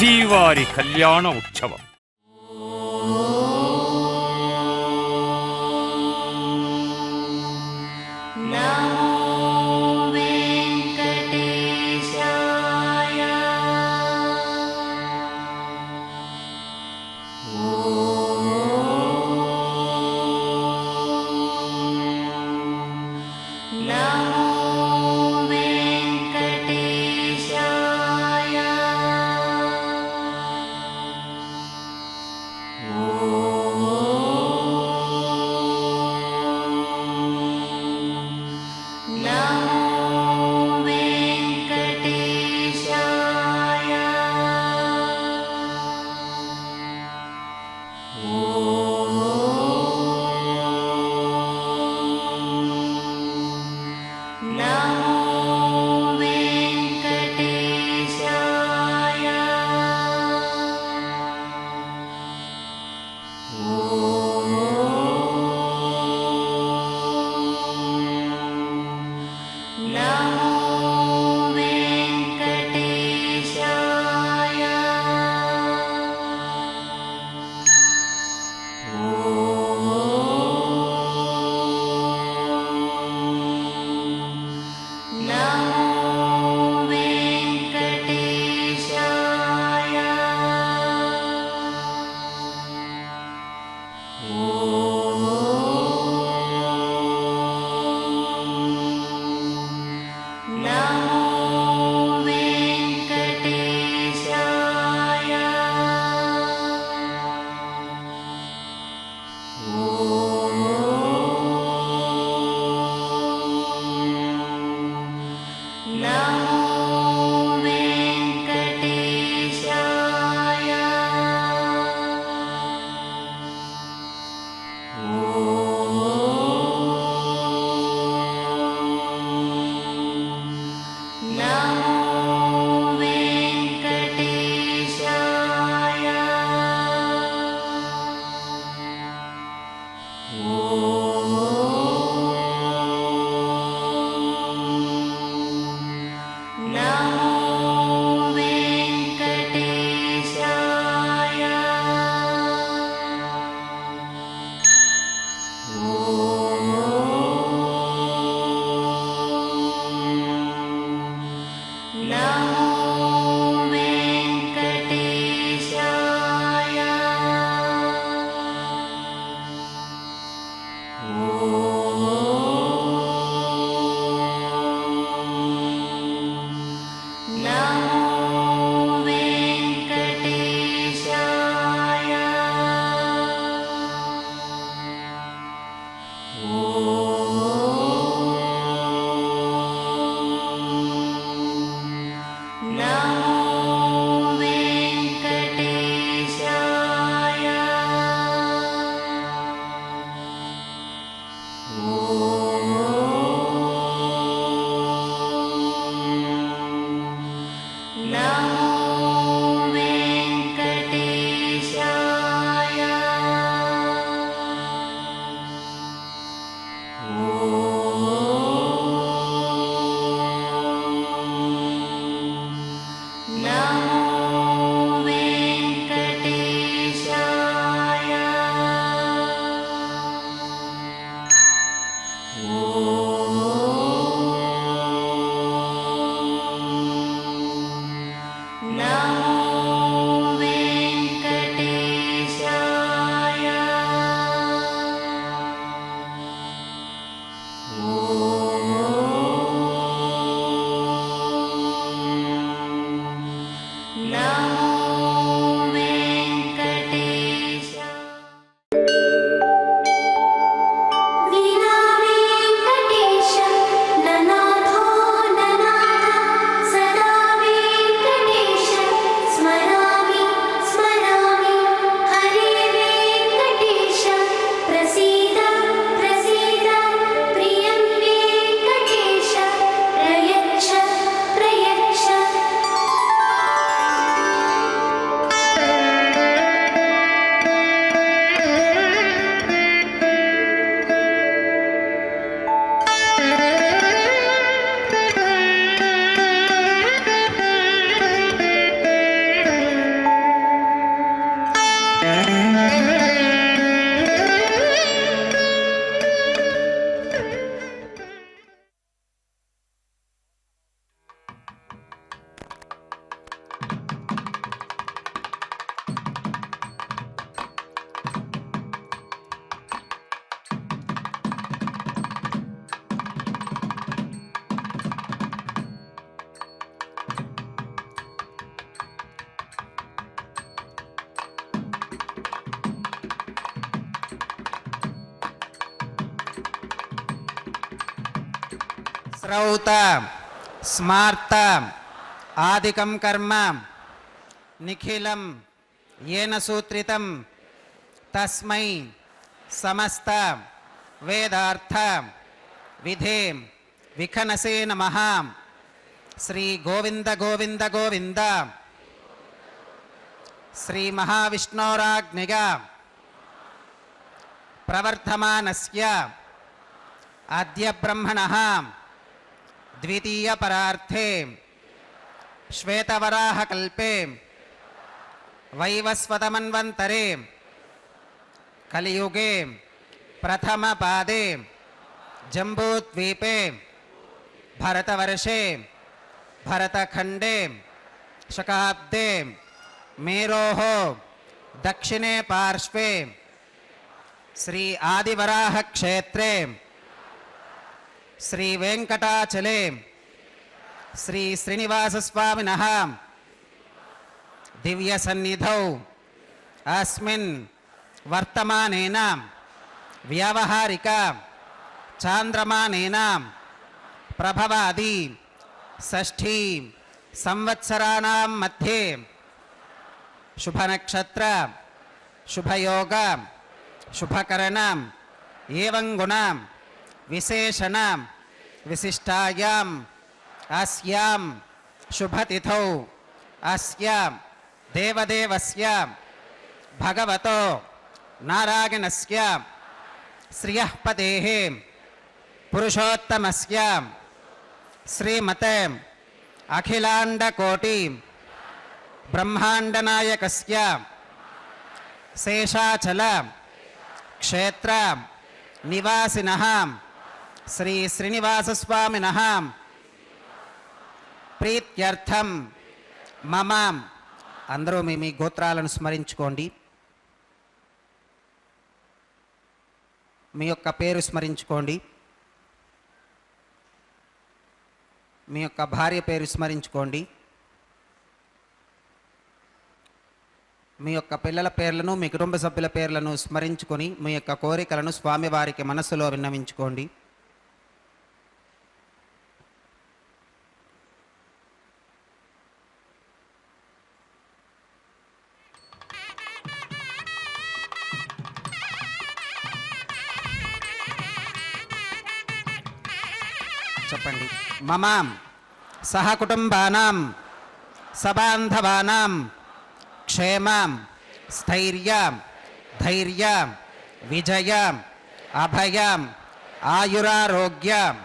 శ్రీవారి కళ్యాణ ఉత్సవం. శ్రౌత స్మార్త ఆదికం కర్మ నిఖిలం येन सूत्रितं तस्मै समस्त वेदार्थ विधे विखनसे नमः। श्री गोविंद गोविंद गोविंद श्री महाविष्णोराज्ञया प्रवर्धमानस्य अद्य ब्रह्मणः द्वितीय परार्थे श्वेतवराहकल्पे वैवस्वतमन्वन्तरे कलियुगे प्रथम पादे जम्बूद्वीपे भरतवर्षे भरतखण्डे शकाब्दे मेरोः दक्षिणे पार्श्वे श्री आदिवराह क्षेत्रे श्री वेंकटाचले श्री श्रीनिवासस्वामिनः दिव्य सन्निधौ अस्मिन् वर्तमानेन व्यावहारिक चांद्रमानेन प्रभवादि षष्ठी संवत्सराणां मध्ये शुभ नक्षत्र शुभ योग शुभकरण एवं गुण विशेषण विशिष्टायां अस्यां शुभतिथौ अस्या देवदेवस्य भगवतो नारायणस्य श्रियः पतेः पुरुषोत्तमस्य श्रीमते अखिलाण्डकोटि ब्रह्माण्डनायकस्य शेषाचल क्षेत्र निवासिनः श्री श्रीनिवासस्वामिनः प्रीत्यर्थं మమ అందరూ మీ గోత్రాలను స్మరించుకోండి. మీ యొక్క పేరు స్మరించుకోండి. మీ యొక్క భార్య పేరు స్మరించుకోండి. మీ యొక్క పిల్లల పేర్లను మీ కుటుంబ సభ్యుల పేర్లను స్మరించుకొని మీ యొక్క కోరికలను స్వామివారికి మనస్సులో విన్నవించుకోండి. చెప్పండి. మమ సహకుటుంబానాం సబాంధవానాం క్షేమం స్థైర్యం ధైర్యం విజయం అభయం ఆయురారోగ్యం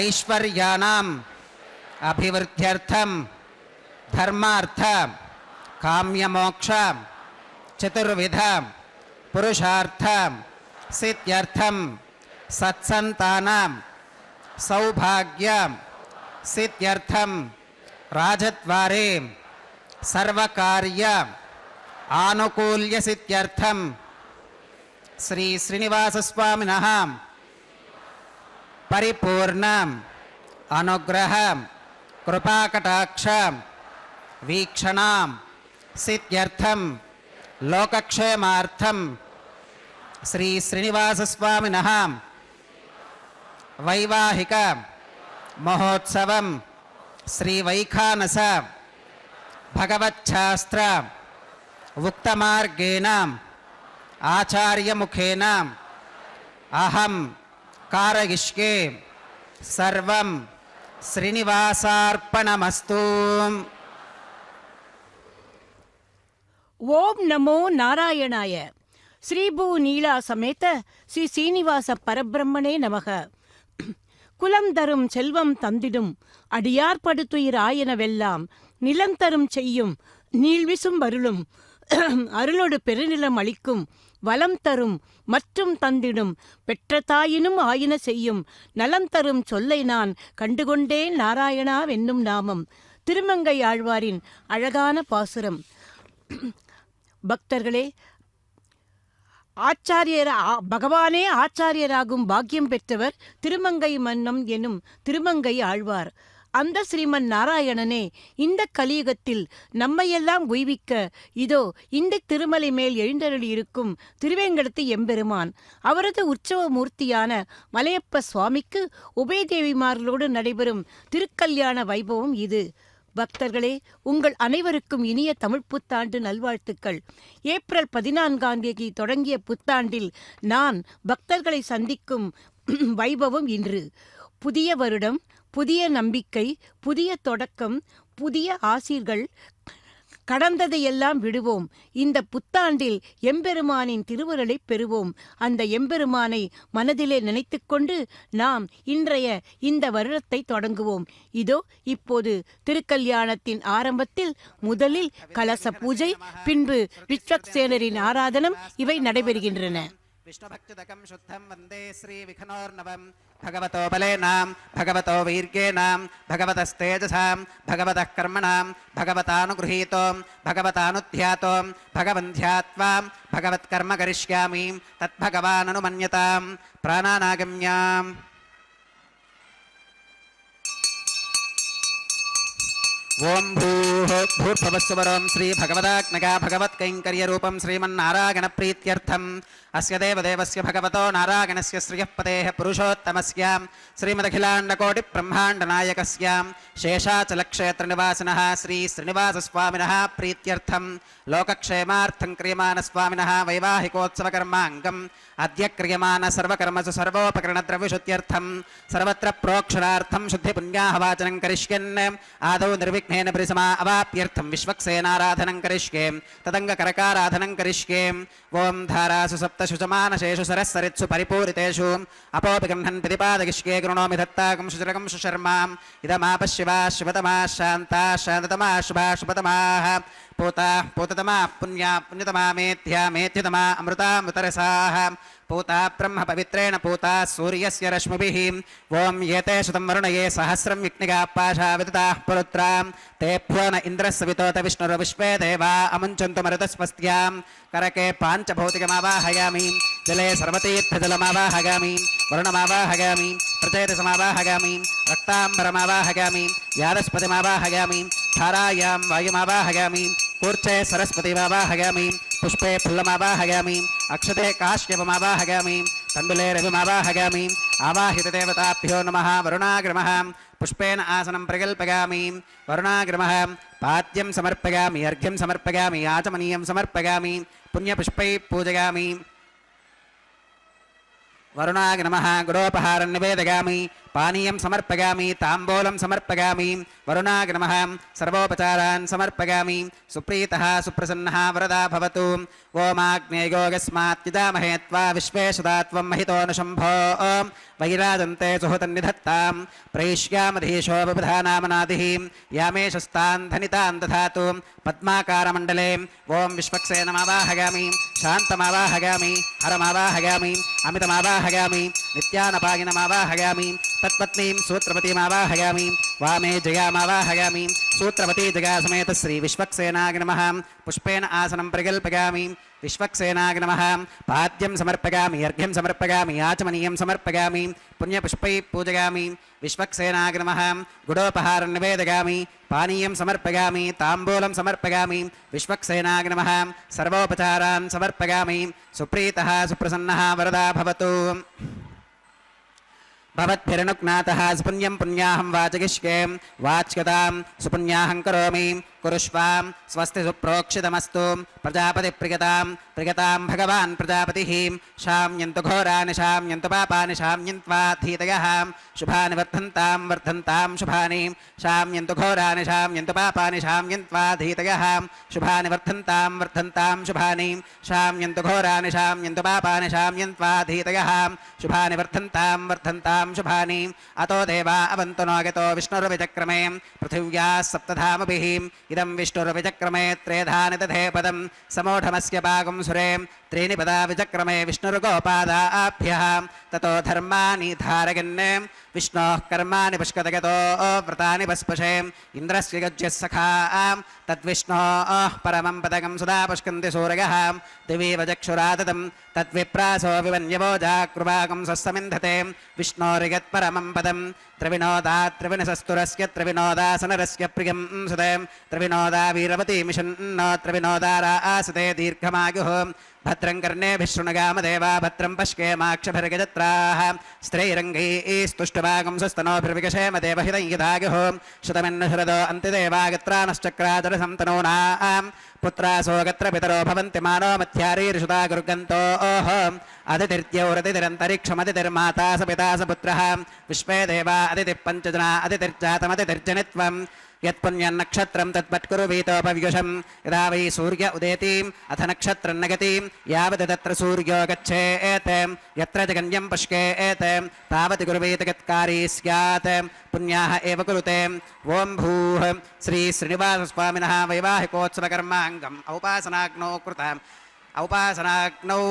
ఐశ్వర్యానాం అభివృద్ధ్యర్థం ధర్మార్థ కామ్యమోక్ష చతుర్విధ పురుషార్థ సిద్ధ్యర్థం సత్సంతానం सौभाग्य सिद्ध्यर्थम राजद्वारे सर्वकार्य आनुकूल्य सिद्ध्यर्थम श्री श्रीनिवासस्वामिनः परिपूर्ण अनुग्रह कृपाकटाक्ष वीक्षणां सिद्ध्यर्थम लोकक्षेमार्थम श्री श्रीनिवासस्वामिनः वैवाहिक महोत्सवं श्री वैखानस भगवच्छास्त्र उक्तमार्गेण आचार्य मुखेन अहं कारयिष्ये सर्वं श्रीनिवासार्पणमस्तु। ओम नमो नारायणाय। श्रीभू नीला समेत श्री श्रीनिवास परब्रह्मणे नमः। குலம் தரும் செல்வம் தந்திடும் அடியார்படுத்துயிர் ஆயனவெல்லாம் நிலந்தரும் செய்யும் நீள்விசும் அருளும் அருளோடு பெருநிலம் அளிக்கும் வலம் தரும் மற்றும் தந்திடும் பெற்ற தாயினும் ஆயின செய்யும் நலம் தரும் சொல்லை நான் கண்டுகொண்டேன் நாராயணா வென்னும் நாமம். திருமங்கை ஆழ்வாரின் அழகான பாசுரம். பக்தர்களே, பகவானே ஆச்சாரியராகும் பாக்கியம் பெற்றவர் திருமங்கை மன்னம் எனும் திருமங்கை ஆழ்வார். அந்த ஸ்ரீமன் நாராயணனே இந்த கலியுகத்தில் நம்மையெல்லாம் உய்விக்க இதோ இந்த திருமலை மேல் எழுந்தருளி இருக்கும் திருவேங்கடத்து எம்பெருமான் அவரது உற்சவ மூர்த்தியான மலையப்ப சுவாமிக்கு உபயதேவிமார்களோடு நடைபெறும் திருக்கல்யாண வைபவம் இது. பக்தர்களே, உங்கள் அனைவருக்கும் இனிய தமிழ் புத்தாண்டு நல்வாழ்த்துக்கள். ஏப்ரல் 14ஆம் தேதி தொடங்கிய புத்தாண்டில் நான் பக்தர்களை சந்திக்கும் வைபவம் இன்று. புதிய வருடம், புதிய நம்பிக்கை, புதிய தொடக்கம், புதிய ஆசீர்கள். கடந்ததையெல்லாம் விடுவோம். இந்த புத்தாண்டில் எம்பெருமானின் திருவருளை பெறுவோம். அந்த எம்பெருமானை மனதிலே நினைத்துக்கொண்டு நாம் இன்றைய இந்த வருடத்தை தொடங்குவோம். இதோ இப்போது திருக்கல்யாணத்தின் ஆரம்பத்தில் முதலில் கலச பூஜை, பின்பு விஸ்வக்சேனரின் ஆராதனம் இவை நடைபெறுகின்றன. विष्णुभक्तिदकं शुद्धं वन्दे श्रीविघ्नोर्नवं भगवतो बलेनां भगवतो वीर्येणां भगवतस्तेजसां भगवतः कर्मणां भगवतानुगृहीतो भगवतानुध्यातो भगवन्ध्यात्वां भगवत्कर्म करिष्यामि तद्भगवाननुमन्यतां प्राणानागम्याम् ओम भूर्भुवस्वरं श्री भगवदात्मका भगवत्कैंकर्यरूपं श्रीमन्नारायणप्रीत्यर्थम् अस्य देवदेवस्य भगवतो नारायणस्य श्रियःपतेः पुरुषोत्तमस्य श्रीमदखिलाण्डकोटिब्रह्माण्डनायकस्य शेषाचलक्षेत्रनिवासिनः श्री श्रीनिवासस्वामिनः प्रीत्यर्थं लोकक्षेमार्थं क्रियमाणस्वामिनः वैवाहिकोत्सवकर्माङ्गम् अद्य क्रियमाण सर्वकर्मसु सर्वोपकरणद्रव्यशुद्ध्यर्थं सर्वत्र प्रोक्षणार्थं शुद्धिपुण्याहवाचनं करिष्यन् आदौ निर्विघ्नेन परिसमा अवाप्यर्थं विश्वक्सेनाराधनं करिष्ये तदङ्गकरकाराधनं करिष्ये ओं धारासु सप्तशुचमानशेषु सरस्सरित्सु परिपूरितेषु अपोपि गृह्णन् प्रतिपादयिष्ये गृणोमि दत्ताकं शुचिरकं सुशर्माम् इदमापशिवा शिवतमा शान्ता शान्ततमा शुभा शुभतमाः पूता पूततमा पुण्या पुण्यतमा मेथ्या मेथ्यतमा अमृतामृतरसाः पूता ब्रह्म पवित्रेण पूता सूर्यस्य रश्मिभिः ओं येते शतं वरुणये सहस्रं विघ्निकापाशा विदताः पुरुत्रां तेभ्यो न इन्द्रस्य वितोत विष्णुर्विश्वे देवा अमुञ्चन्तु मरुतस्वस्त्यां करके पाञ्चभौतिकमावाहयामि जले सर्वतीर्थजलमावाहयामि वरुणमावाहयामि प्रचेतसमावाहयामि रक्ताम्बरमावाहयामि यादस्पतिमावाहयामि धारायां वायुमावाहयामि कूर्चे सरस्वतीमावाहयामि पुष्पे फुल्लमावाहयामि अक्षते काश्यपमावाहयामि तण्डुले रविमावाहयामि आवाहितदेवताभ्यो नमः वरुणाग्रमः पुष्पेण आसनं प्रकल्पयामि वरुणाग्रमः पाद्यं समर्पयामि अर्घ्यं समर्पयामि आचमनीयं समर्पयामि पुण्यपुष्पैः पूजयामि वरुणाग्रमः गुरोपहारं निवेदयामि पानीयं समर्पयामि ताम्बूलं समर्पयामि वरुणाग्रमः सर्वोपचारान् समर्पयामि सुप्रीतः सुप्रसन्नः वरदा भवतु ओमाग्नेयोगस्मात् यजामहे त्वा विश्वेशदा त्वं महितो न शम्भो वैराजन्ते सुहृतन्निधत्तां प्रैष्यामधीशो विबुधानामनादिः यामेशस्तान् धनितान् दधातु पद्माकारमण्डले ओं विश्वक्सेनमावाहयामि शान्तमावाहयामि हरमावाहयामि अमितमावाहयामि नित्यानपायिनमावाहयामि तत्पत्नीं सूत्रवतीमावाहयामि वामे जयामावाहयामि सूत्रवती जया समेत श्री विश्वक्सेनाय नमः पुष्पेण आसनं प्रकल्पयामि विश्वक्सेनाय नमः पाद्यं समर्पयामि अर्घ्यं समर्पयामि आचमनीयं समर्पयामि पुण्यपुष्पैः पूजयामि विश्वक्सेनाय नमः गुडोपहारं निवेदयामि पानीयं समर्पयामि ताम्बूलं समर्पयामि विश्वक्सेनाय नमः सर्वोपचारान् समर्पयामि सुप्रीतः सुप्रसन्नः वरदा भवतु भवद्भिरनुज्ञातः सुपुण्यं पुण्याहं वाचयिष्ये वाच्यतां सुपुण्याहं करोमि कुरुष्वां स्वस्ति सुप्रोक्षितमस्तु प्रजापतिप्रियतां प्रियतां भगवान् प्रजापतिः शाम्यन्तु घोराणि शाम्यन्तु पापानि शाम्यन्त्वा धीतयः शुभानि वर्धन्तां वर्धन्तां शुभानि शाम्यन्तु घोराणि शाम्यन्तु पापानि शाम्यन्त्वा धीतयः शुभानि वर्धन्तां वर्धन्तां शुभानि शाम्यन्तु घोराणि शाम्यन्तु पापानि शाम्यन्त्वा धीतयः शुभानि वर्धन्तां वर्धन्तां शुभानि अतो देवा अवन्तु नोगतो विष्णुर्विचक्रमे पृथिव्याः सप्तधामभिः इदं विष्णुर्विचक्रमे त्रेधानि दधे पदं समूढमस्य पागं सुरे त्रीणि पदा विचक्रमे विष्णुर्गोपादाभ्यः ततो धर्माणि धारयन् विष्णोः कर्माणि पुष्कतगतो व्रतानि पस्पशे इन्द्रस्य गज्यः सखा तद्विष्णोः परमं पदकं सदा पुष्कन्ति सूरयः दिवीव चक्षुराततं तद्विप्रासो विवन्यवो जाकृपाकं सस्समिन्धते विष्णोरिगत्परमं पदं त्रिविनोदा त्रिविनसस्तुरस्य त्रिविनोदासनरस्य प्रियं सुते त्रिविनोदा वीरवती मिषन्न त्रिविनोदारा आसते दीर्घमायुः भद्रं कर्णेभिः शृणुगामदेवा भद्रं पश्येमाक्षभिर्गजत्राः स्त्रैरङ्गैस्तुष्टभागं स्वस्तनोभिर्विकशेम देवहितं यदायुः शतमिन्न शरदो अन्तिदेवागत्रानश्चक्रादरसं तनूनां पुत्रासो गत्र पितरो भवन्ति मानो मध्यारीर्षुता गुर्गन्तोः अदितिर्द्यौरतिरन्तरिक्षमदितिर्माता स पिता स पुत्रः विश्वे देवा अदितिः पञ्चजना अदितिर्जातमदितिर्जनित्वम् यत्पुण्यन्नक्षत्रं तत्पत्कुरुवीतोपव्युषं यदा वै सूर्य उदेतीम् अथ नक्षत्रं नगतीं यावत् तत्र सूर्यो गच्छेत् यत्र जगन्यं पुष्केत् तावत् कुर्वीतगत्कारी स्यात् पुण्याः एव कुरुते ॐ भूः श्री श्रीनिवासस्वामिनः वैवाहिकोत्सवकर्माङ्गम् औपासनाग्नौ कृतम् औपासनाग्नौ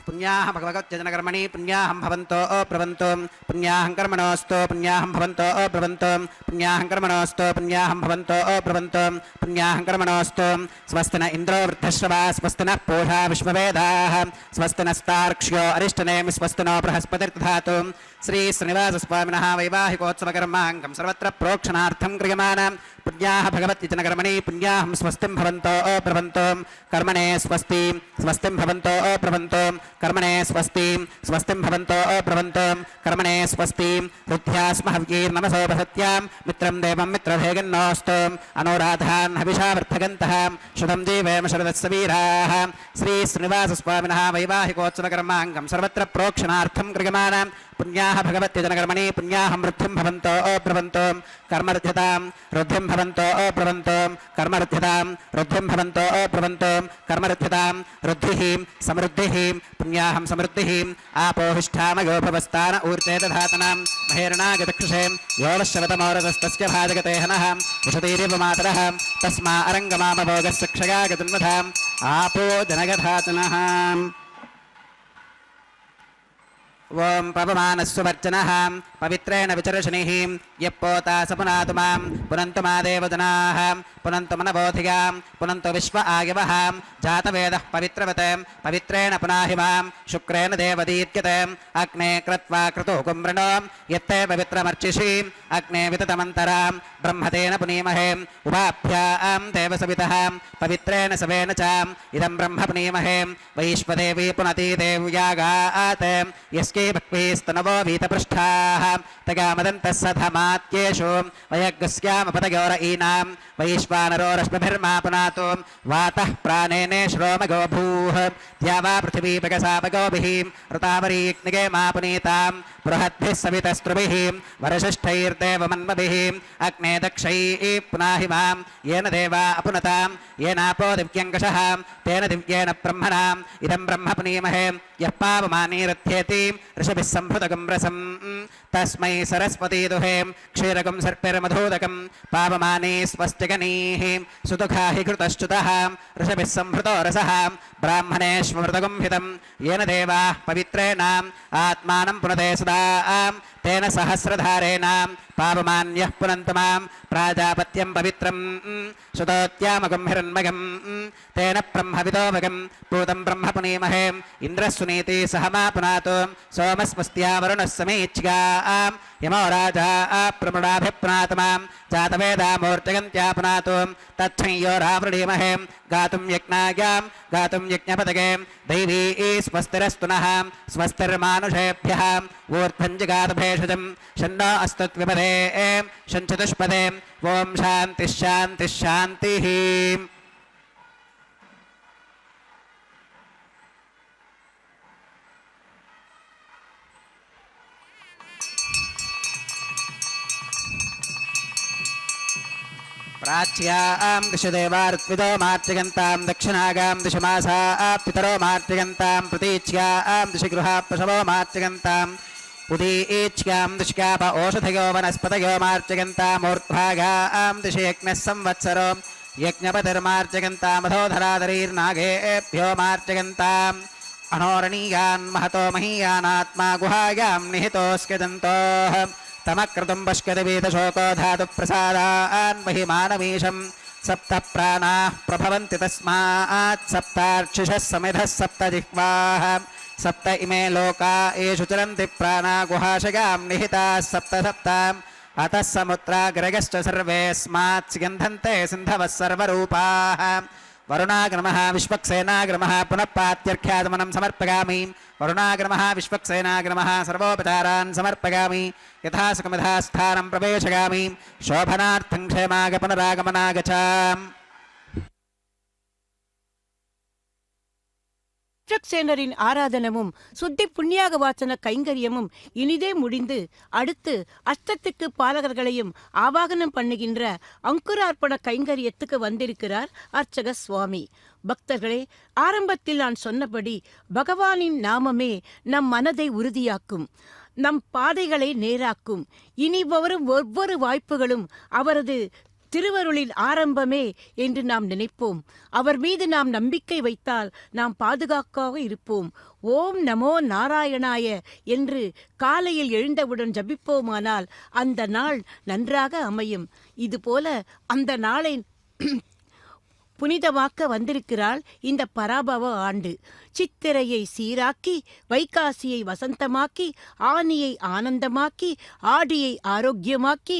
पुण्याः भगवत्यजनकर्मणि पुण्याहं भवन्तो अप्रवन्तो पुण्याहं कर्मणोऽस्तु पुण्याहं भवन्तो अप्रवन्तो पुण्याहं कर्मणोऽस्तु पुण्याहं भवन्तो अप्रवन्तो पुण्याहं कर्मणोऽस्तु स्वस्ति न इन्द्रो वृद्धश्रवा स्वस्ति नः पूषा विश्ववेदाः स्वस्ति नस्तार्क्ष्यो अरिष्टनेमि स्वस्ति नो बृहस्पतिर्दधातु श्री श्रीनिवासस्वामिनः वैवाहिकोत्सवकर्माङ्गं सर्वत्र प्रोक्षणार्थं क्रियमाणां पुण्याः भगवत्यजनकर्मणि पुण्याहं स्वस्तिं भवन्तो अप्रवन्तो कर्मणे स्वस्ति स्वस्तिं भवन्तो अप्रवन्तो कर्मणे स्वस्ति स्वस्तिं भवन्तो अप्रवन्तो कर्मणे स्वस्ति रुद्ध्यास्महव्यैर्नमसोपसत्यां मित्रं देवं मित्रभेगन्नोऽस्तु अनुराधान् हविषावर्धगन्तः शुभं जीवेम शरदस्य वीराः श्री श्रीनिवासस्वामिनः वैवाहिकोत्सवकर्माङ्गं सर्वत्र प्रोक्षणार्थं क्रियमाणां पुण्याः भगवत्यजनकर्मणि पुण्याहं वृद्धिं भवन्तो अप्रवन्तो कर्मरुध्यतां रुद्धिं भवन्तो अप्रवन्तो कर्मरुध्यतां रुद्धिं भवन्तो अप्रवन्तो कर्मरुध्यतां रुद्धिः समृद्धिः पुण्याहं समृद्धिः आपोहिष्ठामयो भवस्तान ऊर्ते दधातनां महेरणागतक्षुषे योवश्यवतमोरतस्तस्य भाजगते हनः विशतीरिव मातरः तस्मा अरङ्गमामभोगस्य क्षयागतन्वधाम् आपो जनगधातनः ओं पवमानस्ववर्चनः पवित्रेण विचर्षणिः यप्पोता स पुनातु मां पुनन्तु मा देवजनाः पुनन्तु मनबोधिगां पुनन्तु विश्व आयवः जातवेदः पवित्रवते पवित्रेण पुनाहि मां शुक्रेण देवदीत्यते अग्ने कृत्वा क्रतुः कुम्भृणो यत्ते पवित्रमर्चिषि अग्ने विततमन्तरां ब्रह्मतेन पुनीमहे उभाभ्यां देवसवितः पवित्रेण सवेन च इदं ब्रह्म पुनीमहे वैश्वदेवी पुनती देव्यागात् यस्के भक्तिस्तनवो वीतपृष्ठाः तगामदन्तः सधमात्येषु वयग्स्यामपतयोर ईनां वैश्वानरो रश्मिभिर्मा पुनातु वातः प्राणेने श्रोमगो भूः द्यावा पृथिवी पगसापगोभिः ऋतावरीग्निगे मा पुनीतां बृहद्भिः सवितस्त्रुभिः वरशिष्ठैर्देवमन्मभिः अग्ने दक्षैः पुनाहि मां येन देवा अपुनतां येनापो दिव्यङ्कषः तेन दिव्येन ब्रह्मणाम् इदं ब्रह्म पुनीमहे यः पावमानीरथ्येति ऋषभिः सम्भृतकं रसं तस्मै सरस्वती दुहे क्षीरकं सर्पिर्मधूदकं पावमाने स्वस्तिगणीः सुदुःखा हि कृतश्च्युतः ऋषभिः सम्भृतो रसः ब्राह्मणेष्वमृतकं हितं येन देवाः पवित्रेण आत्मानं पुनते सदा तेन सहस्रधारेण पावमान्यः पुनन्तु मां प्राजापत्यं पवित्रं सुतोत्यामगं हिरण्मयं तेन ब्रह्मविदोमगं पूतं ब्रह्म पुनीमहे इन्द्रः सुनीति सह मा पुनातु सोमस्वस्त्या वरुणः समीच्यां यमो राजा प्रमृडाभिप्रातु मां जातवेदामूर्तिगन्त्या पुनातु तच्छंयोरावृणीमहे गातुं यज्ञायां गातुं यज्ञपदगे दैवी स्वस्तिरस्तु नः स्वस्तिर्मानुषेभ्यः ऊर्ध्वञ्जिगातभेषजं षण्णो अस्तुत्विपदे षञ्चतुष्पदे ॐ शान्तिः शान्तिः शान्तिः प्राच्यां दिशदेवा ऋत्विदो मार्तिगन्तां दक्षिणागां दिशमासा पितरो मार्तिगन्तां प्रतीच्यां दिशि गृहा पशवो मार्तिगन्ताम् उदीच्यां दिश्काप ओषधयो वनस्पतयो मार्तिगन्तामूर्ध्भागां दिशि यज्ञः संवत्सरो यज्ञपतिर्मार्तिगन्तामधोधराधरीर्नागेभ्यो मार्तिगन्ताम् अनोरणीयान् महतो महीयानात्मा गुहायां निहितोऽस्यजन्तोः तमक्रतुं पश्यति वीतशोको धातुप्रसादान् महिमानमीशम् सप्त प्राणाः प्रभवन्ति तस्मात् सप्तार्चिषः समिधः सप्त जिह्वाः सप्त इमे लोका येषु चरन्ति प्राणा गुहाशयां निहिताः सप्त सप्त अतः समुद्राग्रगश्च सर्वेऽस्मात् स्यन्धन्ते सिन्धवः सर्वरूपाः वरुणाग्रमः विश्वक्सेनाग्रमः पुनः पात्यर्घ्यागमनं समर्पयामि वरुणाग्रमः विश्वक्सेनाग्रमः सर्वोपचारान् समर्पयामि यथा सुखमिधा स्थानं प्रवेशयामि शोभनार्थं क्षेमाग पुनरागमनागच्छामि விஸ்வக்சேனரின் ஆராதனமும் சுத்தி புண்ணியாக வாசன கைங்கரியமும் இனிதே முடிந்து அடுத்து அஷ்டத்துக்கு பாலகர்களையும் ஆவாகனம் பண்ணுகின்ற அங்குரார்ப்பண கைங்கரியத்துக்கு வந்திருக்கிறார் அர்ச்சக சுவாமி. பக்தர்களே, ஆரம்பத்தில் நான் சொன்னபடி பகவானின் நாமமே நம் மனதை உறுதியாக்கும், நம் பாதைகளை நேராக்கும். இனி வரும் ஒவ்வொரு வாய்ப்புகளும் அவரது திருவருளின் ஆரம்பமே என்று நாம் நினைப்போம். அவர் மீது நாம் நம்பிக்கை வைத்தால் நாம் பாதுகாப்பாக இருப்போம். ஓம் நமோ நாராயணாய என்று காலையில் எழுந்தவுடன் ஜபிப்போமானால் அந்த நாள் நன்றாக அமையும். இதுபோல அந்த நாளை புனிதமாக்க வந்திருக்கிறாள் இந்த பராபவ ஆண்டு. சித்திரையை சீராக்கி, வைகாசியை வசந்தமாக்கி, ஆனியை ஆனந்தமாக்கி, ஆடியை ஆரோக்கியமாக்கி,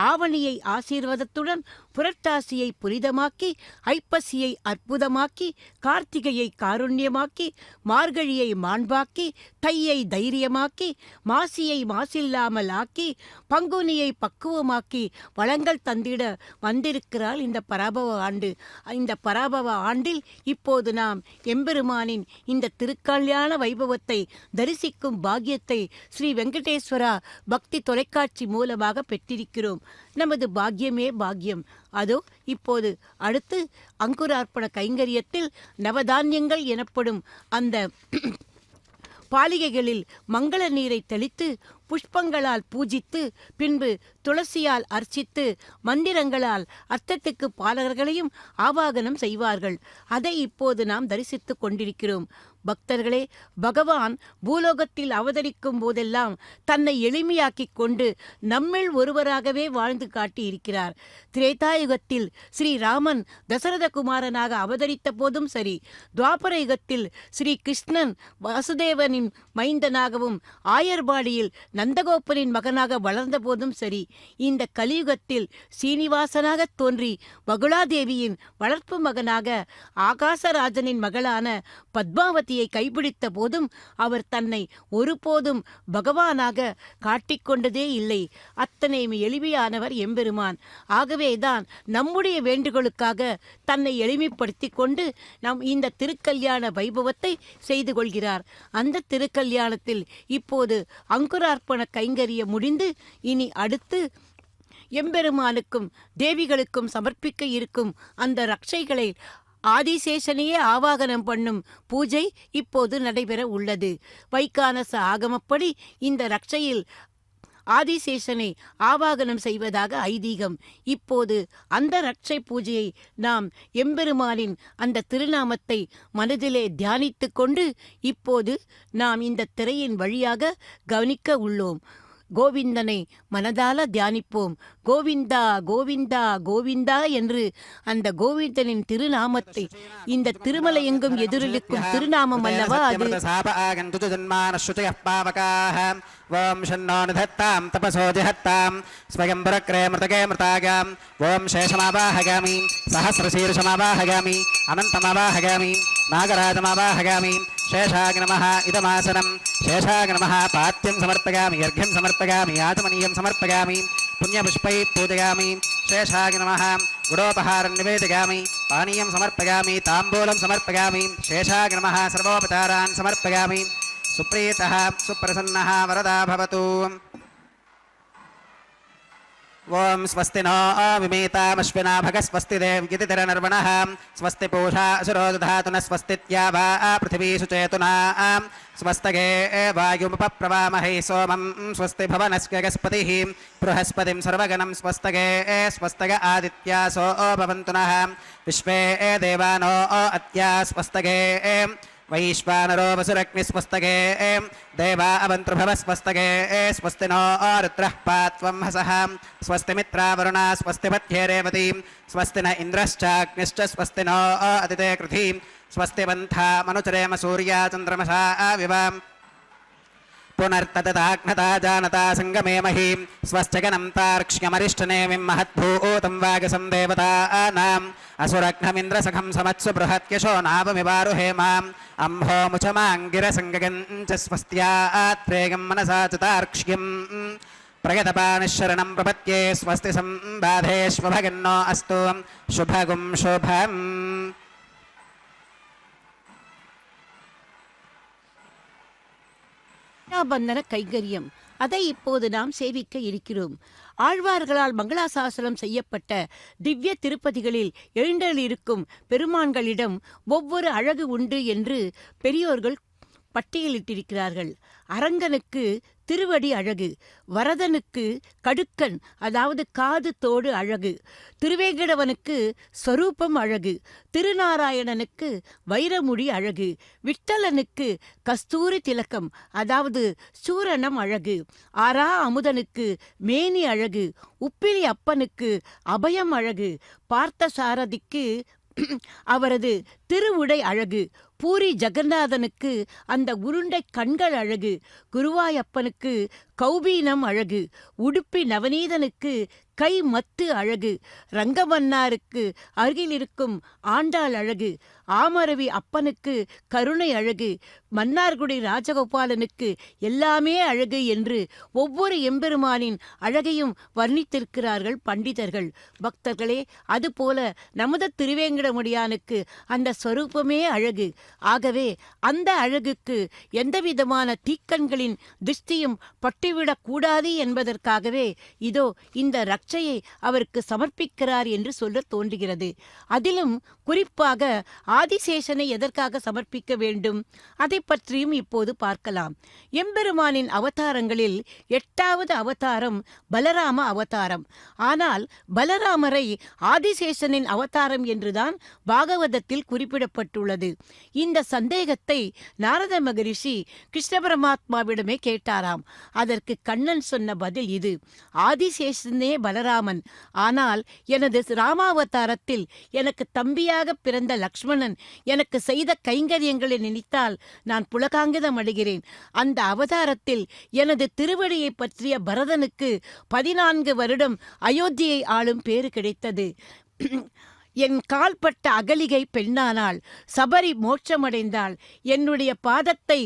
ஆவணியை ஆசீர்வாதத்துடன், புரட்டாசியை புனிதமாக்கி, ஐப்பசியை அற்புதமாக்கி, கார்த்திகையை காருண்யமாக்கி, மார்கழியை மாண்பாக்கி, தையை தைரியமாக்கி, மாசியை மாசில்லாமல் ஆக்கி, பங்குனியை பக்குவமாக்கி வளங்கள் தந்திட வந்திருக்கிறாள் இந்த பராபவ ஆண்டு. இந்த பராபவ ஆண்டில் இப்போது நாம் எம்பெருமானின் இந்த திருக்கல்யாண வைபவத்தை தரிசிக்கும் பாக்கியத்தை ஸ்ரீ வெங்கடேஸ்வரா பக்தி தொலைக்காட்சி மூலமாக பெற்றிருக்கிறோம். நமது பாக்கியமே பாக்கியம். அதோ இப்போது அடுத்து அங்குரார்ப்பண கைங்கரியத்தில் நவதானியங்கள் எனப்படும் அந்த பாலிகைகளில் மங்கள நீரை தெளித்து புஷ்பங்களால் பூஜித்து பின்பு துளசியால் அர்ச்சித்து மந்திரங்களால் அர்த்தத்துக்கு பாலகர்களையும் ஆவாகனம் செய்வார்கள். அதை இப்போது நாம் தரிசித்துக் கொண்டிருக்கிறோம். பக்தர்களே, பகவான் பூலோகத்தில் அவதரிக்கும் போதெல்லாம் தன்னை எளிமையாக்கிக் கொண்டு நம்மில் ஒருவராகவே வாழ்ந்து காட்டி இருக்கிறார். திரேதாயுகத்தில் ஸ்ரீராமன் தசரத குமாரனாக அவதரித்த போதும் சரி, துவாபர யுகத்தில் ஸ்ரீ கிருஷ்ணன் வாசுதேவனின் மைந்தனாகவும் ஆயர்பாடியில் நந்தகோபனின் மகனாக வளர்ந்த போதும் சரி, இந்த கலியுகத்தில் சீனிவாசனாக தோன்றி பகுலாதேவியின் வளர்ப்பு மகனாக ஆகாசராஜனின் மகளான பத்மாவதியை கைப்பிடித்த போதும் அவர் தன்னை ஒருபோதும் பகவானாக காட்டிக்கொண்டதே இல்லை. அத்தனை எளிமையானவர் எம்பெருமான். ஆகவேதான் நம்முடைய வேண்டுகோளுக்காக தன்னை எளிமைப்படுத்தி கொண்டு நம் இந்த திருக்கல்யாண வைபவத்தை செய்து கொள்கிறார். அந்த திருக்கல்யாணத்தில் இப்போது அங்குரார்ப்பண கைங்கரியம் முடிந்து இனி அடுத்து எம்பெருமானுக்கும் தேவிகளுக்கும் சமர்ப்பிக்க இருக்கும் அந்த ரட்சைகளை ஆதிசேஷனையே ஆவாகனம் பண்ணும் பூஜை இப்போது நடைபெற உள்ளது. வைகானச ஆகமப்படி இந்த ரட்சையில் ஆதிசேஷனை ஆவாகனம் செய்வதாக ஐதீகம். இப்போது அந்த ரட்சை பூஜையை நாம் எம்பெருமானின் அந்த திருநாமத்தை மனதிலே தியானித்து கொண்டு இப்போது நாம் இந்த திரையின் வழியாக கவனிக்க உள்ளோம். கோவிந்தனை மனதால தியானிப்போம். கோவிந்தா கோவிந்தா கோவிந்தா என்று அந்த கோவிந்தனின் திருநாமத்தை, இந்த திருமலை எங்கும் எதிரொலிக்கும் திருநாமம் அல்லவா அது. ஓம் ஷன்னோ நிதத்தாம் தபசோ ஜஹத்தாம் ஸ்வயம் புரக்ரே மிருதகே மிருதாகாம் ஓம் சேஷமாவாஹகாமி சஹஸ்ரசீர்ஷமாவாஹகாமி அனந்தமாவாஹகாமி நாகராஜமாவாஹகாமி சேஷாக நமः இதமாசனம் சேஷாக நமः பாத்தியம் சமர்ப்பயாமி அர்घ्यं சமர்ப்பயாமி ஆச்சமனியம் சமர்ப்பயாமி புண்ணியபுஷ்பை பூஜயாமி சேஷாக நமः குடோபஹாரம் நிவேதயாமி பானீயம் சமர்ப்பயாமி தாம்பூலம் சமர்ப்பயாமி சேஷாக நமः சர்வோபசாரான் சமர்ப்பயாமி सुप्रीतः सुप्रसन्नः वरदा भवतु। ओम स्वस्ति नो विमेतामश्विना भगस्वस्ति देवगितिरनर्वणः स्वस्ति पूषा असुरो दधातु न स्वस्तित्यावा पृथिवी सुचेतुना स्वस्तगे वायुमुपप्रवामहे सोमं स्वस्ति भवनस्यगस्पतिः बृहस्पतिं सर्वगणं स्वस्तगे स्वस्तग आदित्यासो भवन्तु नः विश्वे देवानो अत्या स्वस्तगे वैश्वानरो वसुरग्निस्वस्तके देवा अवन्तृभवस्वस्तके स्वस्ति नो रुद्रः पात्वं हसः स्वस्ति मित्रावरुणा स्वस्ति पत्ये रेवती स्वस्ति न इन्द्रश्चाग्निश्च स्वस्ति नो अदिते कृधि स्वस्ति पन्था मनुचरेम सूर्या चन्द्रमसा विवाम् पुनर्तदताघ्नता जानता संगमे महीं स्वश्चगनं तार्क्ष्यमरिष्टनेमिं महद्भूतं वागसं देवतानाम् असुरघ्नमिन्द्रसखं समत्सु बृहत्यशो नावमिवारुहेमाम् अम्भोमुचमाङ्गिरसङ्गगञ्च स्वस्त्यात्रेगं मनसा च तार्क्ष्यम् प्रयतपानिशरणं प्रपत्ये स्वस्ति संबाधेष्वभगन्नो अस्तु शुभगुं शुभम् பந்தன கைங்கரியம் அதை இப்போது நாம் சேவிக்க இருக்கிறோம். ஆழ்வார்களால் மங்களாசாசனம் செய்யப்பட்ட திவ்ய திருப்பதிகளில் எழுந்தருளிருக்கும் பெருமான்களிடம் ஒவ்வொரு அழகு உண்டு என்று பெரியோர்கள் பட்டியலிட்டிருக்கிறார்கள். அரங்கனுக்கு திருவடி அழகு, வரதனுக்கு கடுக்கன் அதாவது காது தோடு அழகு, திருவேங்கடவனுக்கு ஸ்வரூபம் அழகு, திருநாராயணனுக்கு வைரமுடி அழகு, விட்டலனுக்கு கஸ்தூரி திலக்கம் அதாவது சூரணம் அழகு, ஆரா அமுதனுக்கு மேனி அழகு, உப்பிலி அப்பனுக்கு அபயம் அழகு, பார்த்த சாரதிக்கு அவரது திருவுடை அழகு, பூரி ஜெகநாதனுக்கு அந்த உருண்டை கண்கள் அழகு, குருவாயப்பனுக்கு கௌபீனம் அழகு, உடுப்பி நவநீதனுக்கு கை மத்து அழகு, ரங்கமன்னாருக்கு அருகில் இருக்கும் ஆண்டாள் அழகு, ஆமரவி அப்பனுக்கு கருணை அழகு, மன்னார்குடி ராஜகோபாலனுக்கு எல்லாமே அழகு என்று ஒவ்வொரு எம்பெருமானின் அழகையும் வர்ணித்திருக்கிறார்கள் பண்டிதர்கள். பக்தர்களே, அதுபோல நமது திருவேங்கடமுடியானுக்கு அந்த ஸ்வரூபமே அழகு. ஆகவே அந்த அழகுக்கு எந்தவிதமான தீக்கண்களின் திருஷ்டியும் பட்டுவிடக் கூடாது என்பதற்காகவே இதோ இந்த ரட்சையை அவருக்கு சமர்ப்பிக்கிறார் என்று சொல்ல தோன்றுகிறது. அதிலும் குறிப்பாக ஆதிசேஷனை எதற்காக சமர்ப்பிக்க வேண்டும் அதை பற்றியும் இப்போது பார்க்கலாம். எம்பெருமானின் அவதாரங்களில் 8வது அவதாரம் பலராம அவதாரம். ஆனால் பலராமரை ஆதிசேஷனின் அவதாரம் என்றுதான் பாகவதத்தில் குறிப்பிடப்பட்டுள்ளது. இந்த சந்தேகத்தை நாரத மகரிஷி கிருஷ்ண பரமாத்மாவிடமே கேட்டாராம். அதற்கு கண்ணன் சொன்ன பதில் இது: ஆதிசேஷனே பலராமன், ஆனால் எனது ராமாவதாரத்தில் எனக்கு தம்பியாக பிறந்த லக்ஷ்மணன் எனக்கு செய்த கைங்கரியங்களை நினைத்தால் நான் புலகாங்கிதம் அடைகிறேன். அந்த அவதாரத்தில் எனது திருவடியை பற்றிய பரதனுக்கு 14 வருடம் அயோத்தியை ஆளும் பேறு கிடைத்தது. என் கால்பட்ட அகலிகை பெண்ணானாள், சபரி மோட்சமடைந்தாள். என்னுடைய பாதத்தை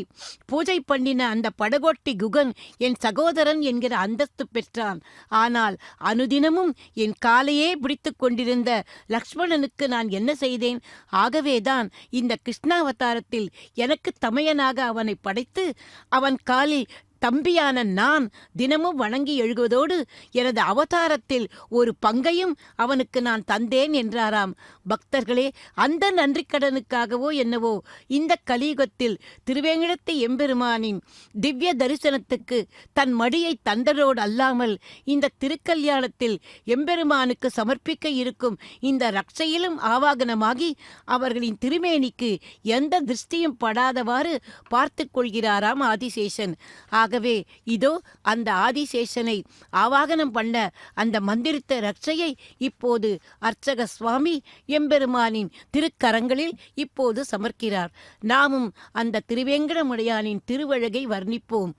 பூஜை பண்ணின அந்த படகோட்டி குகன் என் சகோதரன் என்கிற அந்தஸ்து பெற்றான். ஆனால் அனுதினமும் என் காலையே பிடித்து கொண்டிருந்த லக்ஷ்மணனுக்கு நான் என்ன செய்தேன்? ஆகவேதான் இந்த கிருஷ்ணாவதாரத்தில் எனக்கு தமையனாக அவனை படைத்து அவன் காலில் தம்பியான நான் தினமும் வணங்கி எழுகுவதோடு எனது அவதாரத்தில் ஒரு பங்கையும் அவனுக்கு நான் தந்தேன் என்றாராம். பக்தர்களே, அந்த நன்றிக்கடனுக்காகவோ என்னவோ இந்த கலியுகத்தில் திருவேங்கடத்து எம்பெருமானின் திவ்ய தரிசனத்துக்கு தன் மடியை தந்ததோடு அல்லாமல் இந்த திருக்கல்யாணத்தில் எம்பெருமானுக்கு சமர்ப்பிக்க இருக்கும் இந்த ரட்சையிலும் ஆவாகனமாகி அவர்களின் திருமேனிக்கு எந்த திருஷ்டியும் படாதவாறு பார்த்து கொள்கிறாராம் ஆதிசேஷன். ஆகவே இதோ அந்த ஆதிசேஷனை ஆவாகனம் பண்ண அந்த மந்திரித்த ரட்சையை இப்போது அர்ச்சக சுவாமி எம்பெருமானின் திருக்கரங்களில் இப்போது சமர்க்கிறார். நாமும் அந்த திருவேங்கடமுடையானின் திருவழகை வர்ணிப்போம்.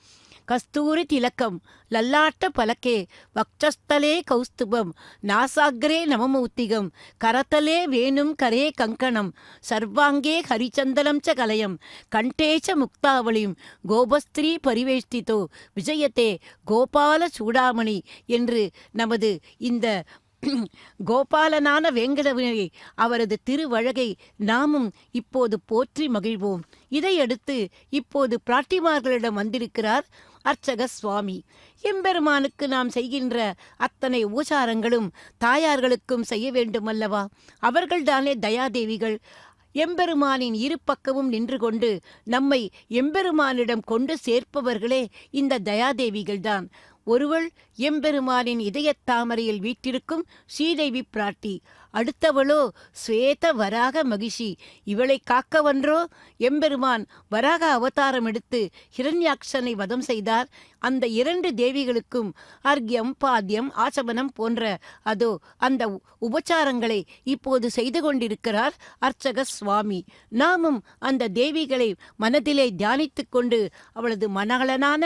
கஸ்தூரி திலக்கம் லல்லாட்ட பலக்கே வக்ஷஸ்தலே கௌஸ்துபம் நாசாக்ரே நமமூத்திகம் கரதலே வேணும் கரே கங்கணம் சர்வாங்கே ஹரிச்சந்தலம் ச கலயம் கண்டேச்ச முக்தாவளியும் கோபஸ்திரீ பரிவேஷ்டிதோ விஜயத்தே கோபால சூடாமணி என்று நமது இந்த கோபாலனான வேங்கடவனை அவரது திருவழகை நாமும் இப்போது போற்றி மகிழ்வோம். இதையடுத்து இப்போது பிராட்டிமார்களிடம் வந்திருக்கிறார் அர்ச்சக சுவாமி. எம்பெருமானுக்கு நாம் செய்கின்ற அத்தனை உபசாரங்களும் தாயார்களுக்கும் செய்ய வேண்டுமல்லவா? அவர்கள்தானே தயாதேவிகள். எம்பெருமானின் இரு பக்கமும் நின்று கொண்டு நம்மை எம்பெருமானிடம் கொண்டு சேர்ப்பவர்களே இந்த தயாதேவிகள்தான். ஒருவள் எம்பெருமானின் இதயத் தாமரையில் வீற்றிருக்கும் ஸ்ரீதேவி பிராட்டி, அடுத்தவளோ ஸ்வேத வராக மகிஷி. இவளை காக்கவன்றோ எம்பெருமான் வராக அவதாரம் எடுத்து ஹிரண்யாக்ஷனை வதம் செய்தார். அந்த 2 தேவிகளுக்கும் அர்க்யம், பாத்தியம், ஆசமனம் போன்ற அந்த உபச்சாரங்களை இப்போது செய்து கொண்டிருக்கிறார் அர்ச்சக சுவாமி. நாமும் அந்த தேவிகளை மனதிலே தியானித்து கொண்டு அவளது மணாளனான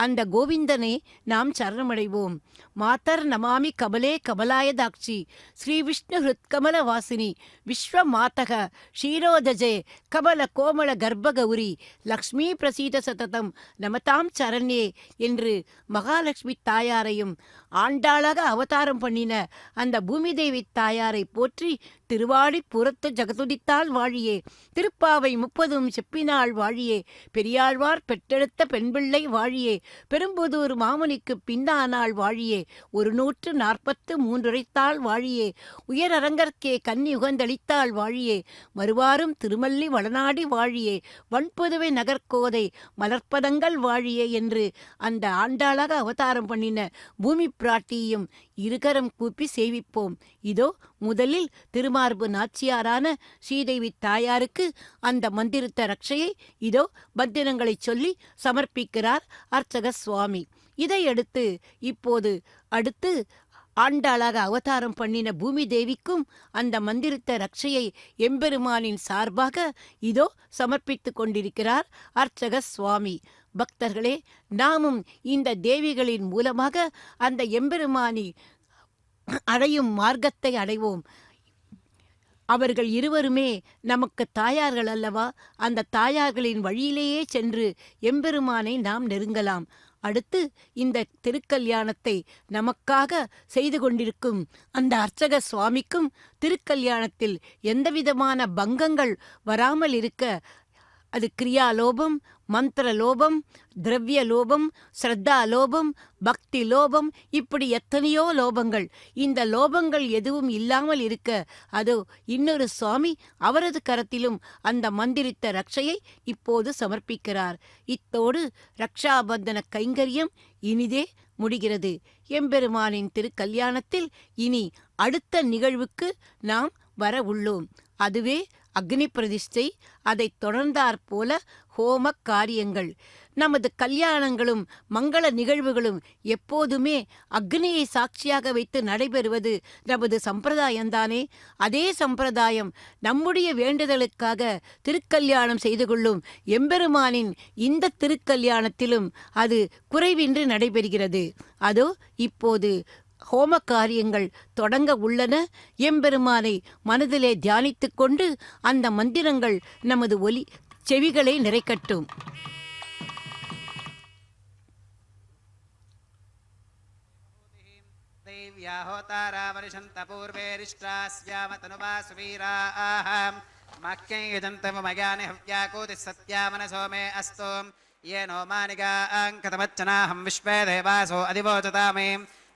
அந்த கோவிந்தனை நாம் சரணமடைவோம். மாதர் நமாமி கமலே கமலாயதாட்சி ஸ்ரீ விஷ்ணு ஹிருத்கமல வாசினி விஸ்வமாதக ஷீரோதஜே கமல கோமல கர்ப்பகௌரி லக்ஷ்மி பிரசீத சததம் நமதாம் சரண்யே என்று மகாலட்சுமி தாயாரையும் ஆண்டாளாக அவதாரம் பண்ணின அந்த பூமி தேவி தாயாரை போற்றி திருவாடி புறத்து ஜகதுதித்தாள் வாழியே, திருப்பாவை 30 செப்பினாள் வாழியே, பெரியாழ்வார் பெற்றெடுத்த பெண்பிள்ளை வாழியே, பெரும்புதூர் மாமுனிக்கு பின்னானாள் வாழியே, 143 உரைத்தாள் வாழியே, உயரரங்கற்கே கன்னி உகந்தளித்தாள் வாழியே, மறுவாரும் திருமல்லி வளநாடி வாழியே, வன்புதுவை நகர்கோதை மலர்ப்பதங்கள் வாழியே என்று அந்த ஆண்டாளாக அவதாரம் பண்ணின பூமி பிராட்டியும் இருகரம் கூப்பி சேவிப்போம். இதோ முதலில் திருமார்பு நாச்சியாரான ஸ்ரீதேவி தாயாருக்கு அந்த மந்திரித்த ரட்சையை இதோ பத்திரங்களை சொல்லி சமர்ப்பிக்கிறார் அர்ச்சக சுவாமி. இதையடுத்து இப்போது அடுத்து ஆண்டாளாக அவதாரம் பண்ணின பூமி தேவிக்கும் அந்த மந்திரித்த ரட்சையை எம்பெருமானின் சார்பாக இதோ சமர்ப்பித்து கொண்டிருக்கிறார் அர்ச்சக சுவாமி. பக்தர்களே, நாமும் இந்த தேவிகளின் மூலமாக அந்த எம்பெருமானி அடையும் மார்க்கத்தை அடைவோம். அவர்கள் இருவருமே நமக்கு தாயார்கள் அல்லவா? அந்த தாயார்களின் வழியிலேயே சென்று எம்பெருமானை நாம் நெருங்கலாம். அடுத்து இந்த திருக்கல்யாணத்தை நமக்காக செய்து கொண்டிருக்கும் அந்த அர்ச்சக சுவாமிக்கும் திருக்கல்யாணத்தில் எந்தவிதமான பங்கங்கள் வராமல் இருக்க அது கிரியாலோபம், மந்திர லோபம், திரவிய லோபம், ஸ்ரத்தா லோபம், பக்தி லோபம், இப்படி எத்தனையோ லோபங்கள். இந்த லோபங்கள் எதுவும் இல்லாமல் இருக்க அதோ இன்னொரு சுவாமி அவரது கரத்திலும் அந்த மந்திரித்த ரட்சையை இப்போது சமர்ப்பிக்கிறார். இத்தோடு ரக்ஷாபந்தன கைங்கரியம் இனிதே முடிகிறது. எம்பெருமானின் திருக்கல்யாணத்தில் இனி அடுத்த நிகழ்வுக்கு நாம் வர உள்ளோம். அதுவே அக்னி பிரதிஷ்டை. அதைத் தொடர்ந்தாற்போல ஹோம காரியங்கள். நமது கல்யாணங்களும் மங்கள நிகழ்வுகளும் எப்போதுமே அக்னியை சாட்சியாக வைத்து நடைபெறுவது நமது சம்பிரதாயம்தானே. அதே சம்பிரதாயம் நம்முடைய வேண்டுதலுக்காக திருக்கல்யாணம் செய்து கொள்ளும் எம்பெருமானின் இந்த திருக்கல்யாணத்திலும் அது குறைவின்றி நடைபெறுகிறது. அதோ இப்போது ஹோம காரியங்கள் தொடங்க உள்ளன. எம்பெருமானை மனதிலே தியானித்து கொண்டு அந்த மந்திரங்கள் நமது ஒலி செவிகளை நிறைக்கட்டும்.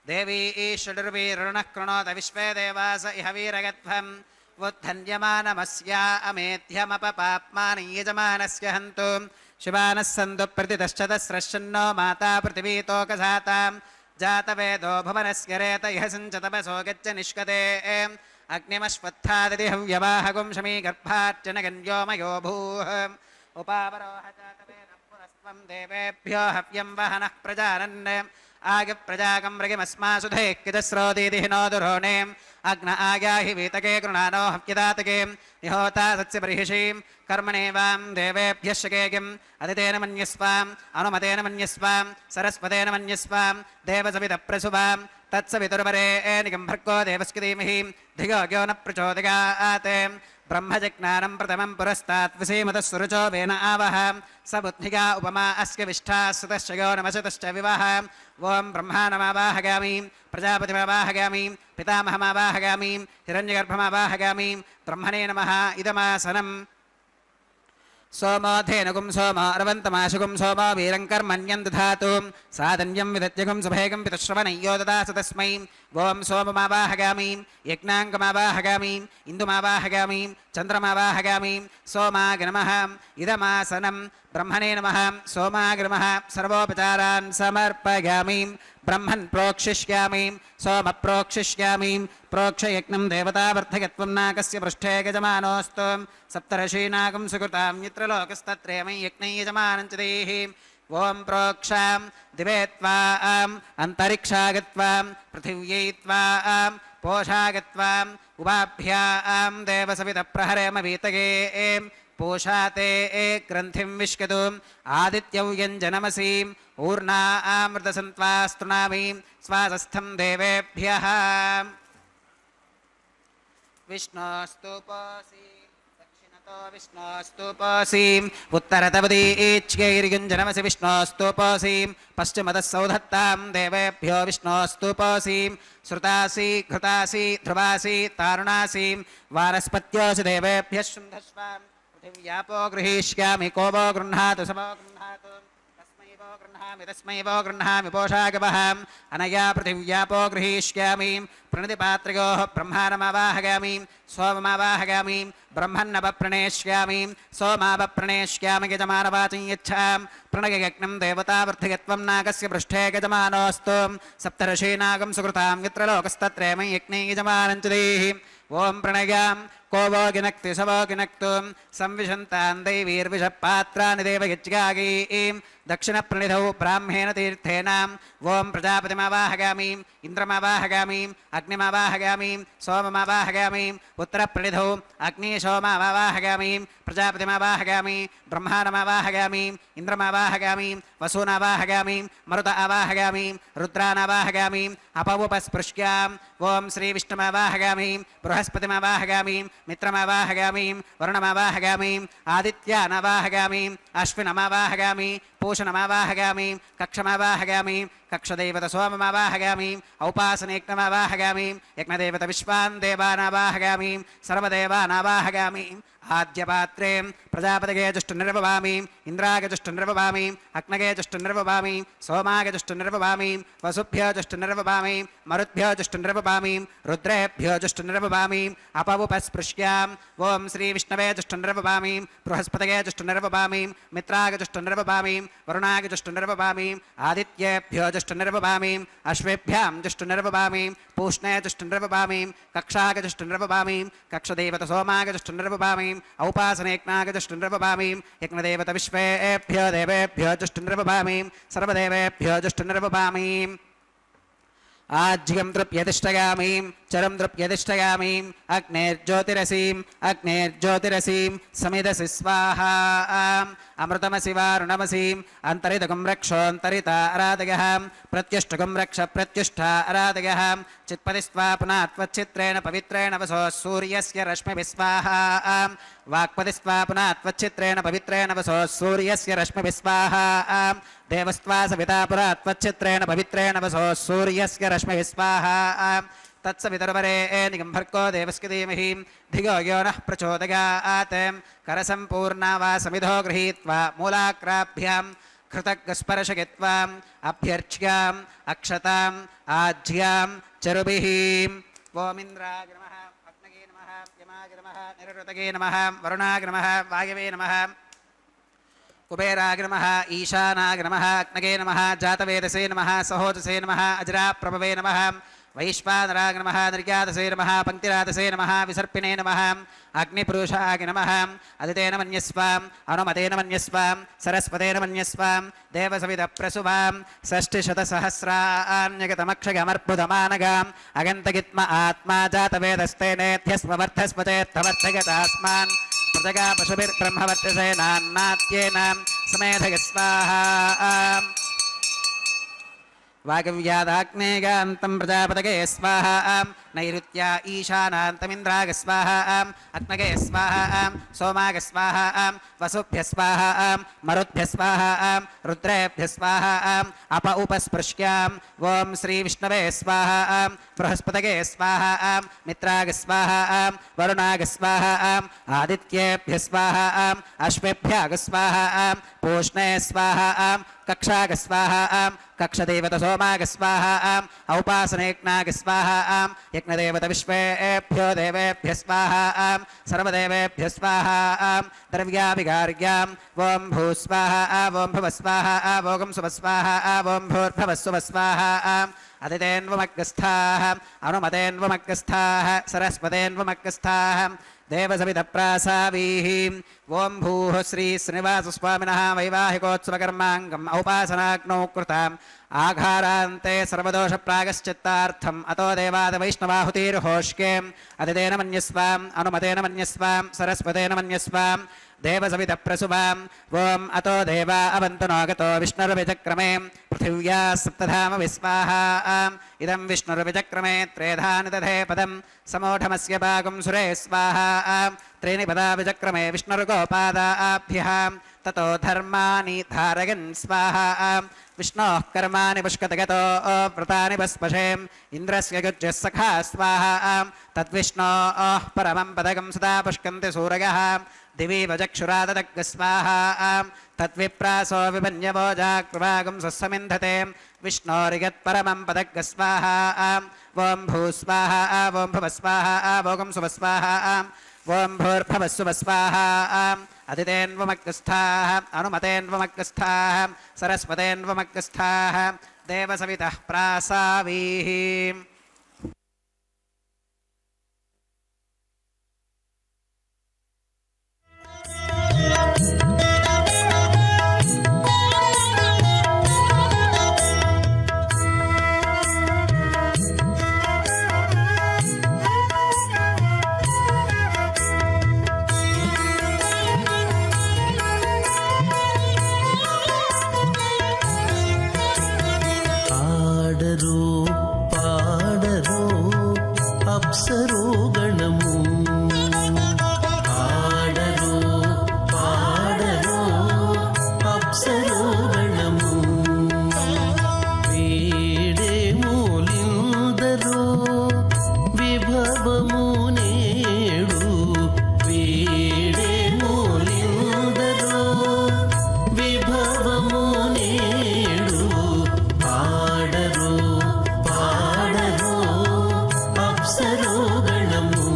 देवी ईश्वरुर्वीरुणः कृणोत विश्वे देवास इह वीरगध्वम् वुद्धन्यमानमस्या अमेध्यमपपाप्मानि यजमानस्य हन्तु शिवानः सन्तु प्रतितश्चतस्रश्चन्नो माता पृथिवीतोकसाताम् जातवेदो भुवनस्य रेत इह सञ्चतपसो गच्छ निष्कते अग्निमश्वत्थादिति हव्यवाहगुं शमीगर्भार्चनगन्यो मयो भूः उपावरोह जातवेदः पुरस्त्वं देवेभ्यो हव्यं वहनः प्रजानन् आगे प्रजागं मृगिमस्मासुधे किजस्रोदीति हिनोदुरोणे अग्न आग्याहि वीतके गृणानो हव्यदातके निहोता सत्स्यबर्हिषीं कर्मणेवां देवेभ्यः शकेकिम् अदितेन मन्यस्वाम् अनुमतेन मन्यस्वाम् सरस्वतेन मन्यस्वाम् देवसवितप्रसुवां तत्सवितुर्वरेणिकं भर्गो देवस्य धीमहि धियो यो न प्रचोदयात् ब्रह्मजज्ञानं प्रथमं पुरस्तात् विसीमतः सुरुचो वेन आवह स बुद्धिका उपमा अस्य विष्ठा सुतश्च यो नमसतश्च विवह ओं ब्रह्माणमावाहगामि प्रजापतिमावाहगामि पितामहमावाहगामि हिरण्यगर्भमावाहगामि ब्रह्मणे नमः इदमासनम् सोमोधेनुगुं सोमो अर्वन्तमाशुगुं सोमो वीरं कर्मण्यं दधातु साधन्यं विदत्यगुं सुभेगं पितुश्रवणय्यो ददासु तस्मै ओं सोममावाहगामि यज्ञाङ्गमावाहगामि इन्दुमावाहगामि चन्द्रमावाहयामि सोमाय नमः इदमासनं ब्रह्मणे नमः सोमाय नमः सर्वोपचारान् समर्पयामि ब्रह्मन् प्रोक्षिष्यामि सोम प्रोक्षिष्यामि प्रोक्षयज्ञं देवतावर्धकत्वं नाकस्य पृष्ठे यजमानोऽस्तु सप्तर्षीनागं सुकृतां यत्रलोकस्तत्रेमं यज्ञं यजमानं च देहि ओम प्रोक्षां दिवे त्वाम् अन्तरिक्षागत्वां पृथिव्यै त्वाम् पोषागत्वाम् उभाभ्यां देवसवितप्रहरेम वीतये पोषाते ग्रन्थिं विश्कतुम् आदित्यौ यञ्जनमसीम् ऊर्णामृतसन्त्वास्तृणामि स्वासस्थं देवेभ्यः विष्णोस्तुपोऽसि विष्णोस्तुपोऽसीम् उत्तरतवदीच्यैर्युञ्जनमसि विष्णोस्तुपोऽसीम् पश्चिमतः सौधत्तां देवेभ्यो विष्णोस्तुपोऽसीम् श्रुतासि घृतासि ध्रुवासि तारुणासीम् वानस्पत्योऽसि देवेभ्यः शुन्धस्वाम् पृथिव्यापो गृहीष्यामि को वो गृह्णातु स वो गृह्णातु तस्मै वो गृह्णामि पोषागवहाम् अनया पृथिव्यापो गृहीष्यामि प्रणतिपात्र्योः ब्रह्माणमावाहयामि सोममावाहयामि ब्रह्मन्नवप्रणेष्यामि सोमावप्रणेष्यामि यजमानवाचं यच्छां प्रणययज्ञं देवतावर्धयत्वं नागस्य पृष्ठे यजमानोऽस्तु सप्तर्षीनागं सुकृतां यत्र लोकस्तत्रेमं यज्ञे यजमानं च देहि ओम प्रणयां को वो गिनक्ति स वो गिनक्तु संविशन्तां दैवीर्विषपात्राणि देवयज्ञागीं दक्षिणप्रणिधौ ब्राह्मेण तीर्थेन ओम प्रजापतिमावाहयामि इन्द्रमावाहयामि अग्निमावाहयामि सोममावाहयामि उत्तरप्रणिधौ अग्निशोमावाहयामि प्रजापतिमावाहयामि ब्रह्माणमावाहयामि इन्द्रमावाहयामि वसूनावाहयामि मरुत आवाहयामि रुद्रानावाहयामि अपवुपस्पृश्याम् ओम श्रीविष्णुमावाहयामि बृहस्पतिमावाहयामि मित्रमावाहयामि वरुणमावाहयामि आदित्यानावाहयामि अश्विनमावाहयामि पूषणमावाहयामि कक्षमावाहयामि कक्षदेवत सोममावाहयामि औपासनेक्नमावाहयामि यज्ञदेवत विश्वान् देवानावाहयामि सर्वदेवानावाहयामि आद्यपात्रे प्रजापतये जुष्टुर्निर्ववामि इन्द्राय जुष्टुर्निर्ववामि अग्नये जुष्टुर्निर्ववामि सोमाय जुष्टुर्निर्ववामि वसुभ्यो जुष्टुर्निर्ववामि मरुद्भ्यो जुष्टुर्निर्ववामि रुद्रेभ्यो जुष्टुर्निर्ववामि अपवुपस्पृश्याम् ओम श्रीविष्णवे जुष्टुर्निर्ववामि बृहस्पतये जुष्टुर्निर्ववामि मित्राय जुष्टुर्निर्ववामि वरुणाय जुष्टुर्निर्ववामि आदित्येभ्यो जुष्टुर्निर्ववामि अश्वेभ्यां जुष्टुर्निर्ववामि पूष्णे जुष्टुर्निर्ववामि कक्षाय जुष्टुर्निर्ववामि कक्षदेवत सोमाय जुष्टुर्निर्ववामि औपासनेक्नाय जुष्टुर्निर्ववामि यज्ञदेवत विश्वेभ्यो देवेभ्यो जुष्टुर्निर्ववामि सर्वदेवेभ्यो जुष्टुर्निर्ववामि आज्यं तृप्यतिष्ठयामि चरं तृप्यतिष्ठयामि अग्नेर्ज्योतिरसीं समिदसि स्वाहा अमृतमसि वारुणमसीं अन्तरितगुं रक्षोऽन्तरिता आराधयः प्रत्युष्टगुं रक्ष प्रत्युष्ठा आराधयः चित्पतिस्त्वा पुनः त्वच्चित्रेण पवित्रेण वसो सूर्यस्य रश्मिभिः स्वाहा वाक्पतिस्त्वा पुनः त्वच्चित्रेण पवित्रेण वसो सूर्यस्य रश्मिभिः स्वाहा देवस्त्वा सविता पुरा त्वच्चित्रेण पवित्रेण वसो सूर्यस्य रश्मिभिः स्वाहा तत्सवितुर्वरेण्यं भर्गो देवस्य धीमहि धियो यो नः प्रचोदयात् करसम्पूर्णा वा समिधो गृहीत्वा मूलाग्राभ्यां कृतज्ञस्पर्शयित्वाम् अभ्यर्च्याम् अक्षताम् आज्यां चरुभिः ओमिन्द्राय नमः अग्नये नमः यमाय नमः निरृतये नमः वरुणाय नमः वायवे नमः कुबेराय नमः ईशानाय नमः अग्नये नमः जातवेदसे नमः सहोजसे नमः अजराप्रभवे नमः वैश्वानराय नमः निर्यातसे नमः पंक्तिरातसे नमः विसर्पिणे नमः अग्निपुरुषाय नमः अदितेन मन्यस्वां अनुमतेन मन्यस्वां सरस्वतेन मन्यस्वां देवसवितप्रसुवां षष्टिशतसहस्राण्यगतमक्षयमर्बुदमानगाम् अगन्तगित्म आत्मा जातवेदस्तेनेध्यस्ववर्धस्वचेत्तवर्धयतास्मान् प्रजगा पशुभिर्ब्रह्मवर्चसेनान्नात्येन समेधय स्वाहा वागव्यादाग्नेयान्तं प्रजापतये स्वाहा नैऋत्या ईशानान्तमिन्द्राय स्वाहा अग्नये स्वाहा सोमाय स्वाहा वसुभ्यः स्वाहा मरुद्भ्यः स्वाहा रुद्रेभ्यः स्वाहा अप उपस्पृश्याम् ओम श्रीविष्णवे स्वाहा बृहस्पतये स्वाहा मित्राय स्वाहा वरुणाय स्वाहा आदित्येभ्यः स्वाहा अश्वेभ्यः स्वाहा पूष्णे स्वाहा कक्षाय स्वाहा कक्षदेवत सोमाय स्वाहा औपासनेक्नाय स्वाहा यज्ञदेवत विश्वेभ्यो देवेभ्यः स्वाहा सर्वदेवेभ्यः स्वाहा द्रव्याभिगार्यां ॐ भूस्वाहा ॐ भुवस्वाहा ॐ सुवस्वाहा ॐ भूर्भुवस्सुवस्वाहा अदितेन्वमग्गस्थाः अनुमतेन्वमग्गस्थाः सरस्वतेन्वमग्गस्थाः देवसवितप्रासावीः ॐ भूः श्री श्रीनिवासस्वामिनः वैवाहिकोत्सवकर्माङ्गम् औपासनाग्नौ कृताम् आघारान्ते सर्वदोषप्रागश्चित्तार्थम् अतो देवादवैष्णवाहुतिर्होष्के अदितेन मन्यस्वाम् अनुमतेन मन्यस्वाम् सरस्वतेन मन्यस्वाम् देवसवितप्रसुवाम् ॐ अतो देवा अवन्तु नोगतो विष्णुर्विचक्रमे पृथिव्या सप्तधाम विस्वाहा इदं विष्णुर्विचक्रमे त्रेधानि दधे पदं समोढमस्य भागं सुरे स्वाहा त्रीणि पदा विचक्रमे विष्णुर्गोपादाभ्यः ततो धर्माणि धारयन् स्वाहा विष्णोः कर्माणि पुष्कतगतो व्रतानि भस्पशेम् इन्द्रस्य युज्यः सखा स्वाहा तद्विष्णोः परमं पदकं सदा पुष्कन्ति सूरयः दिवि वचक्षुराददग्ग स्वाहा तद्विप्रासो विभन्यवो जाग्रवागं सस्समिन्धते विष्णोरिगत्परमं पदग्ग स्वाहा ॐ भूस्वाहा ॐ भुवस्वाहा ॐ सुवस्वाहा ॐ भूर्भुवस्सुवस्वाहा अदितेन्वमग्गस्थाः अनुमतेन्वमग्गस्थाः सरस्वतेन्वमग्गस्थाः देवसवितः प्रासावीः అప్సరోగణము ఆడరో పాడరో అప్సరోగణము వీడే మూలిందరో విభవము నేడు వీడే మూలిందరో విభవము నేడు ఆడరో పాడరో అప్సరోగణము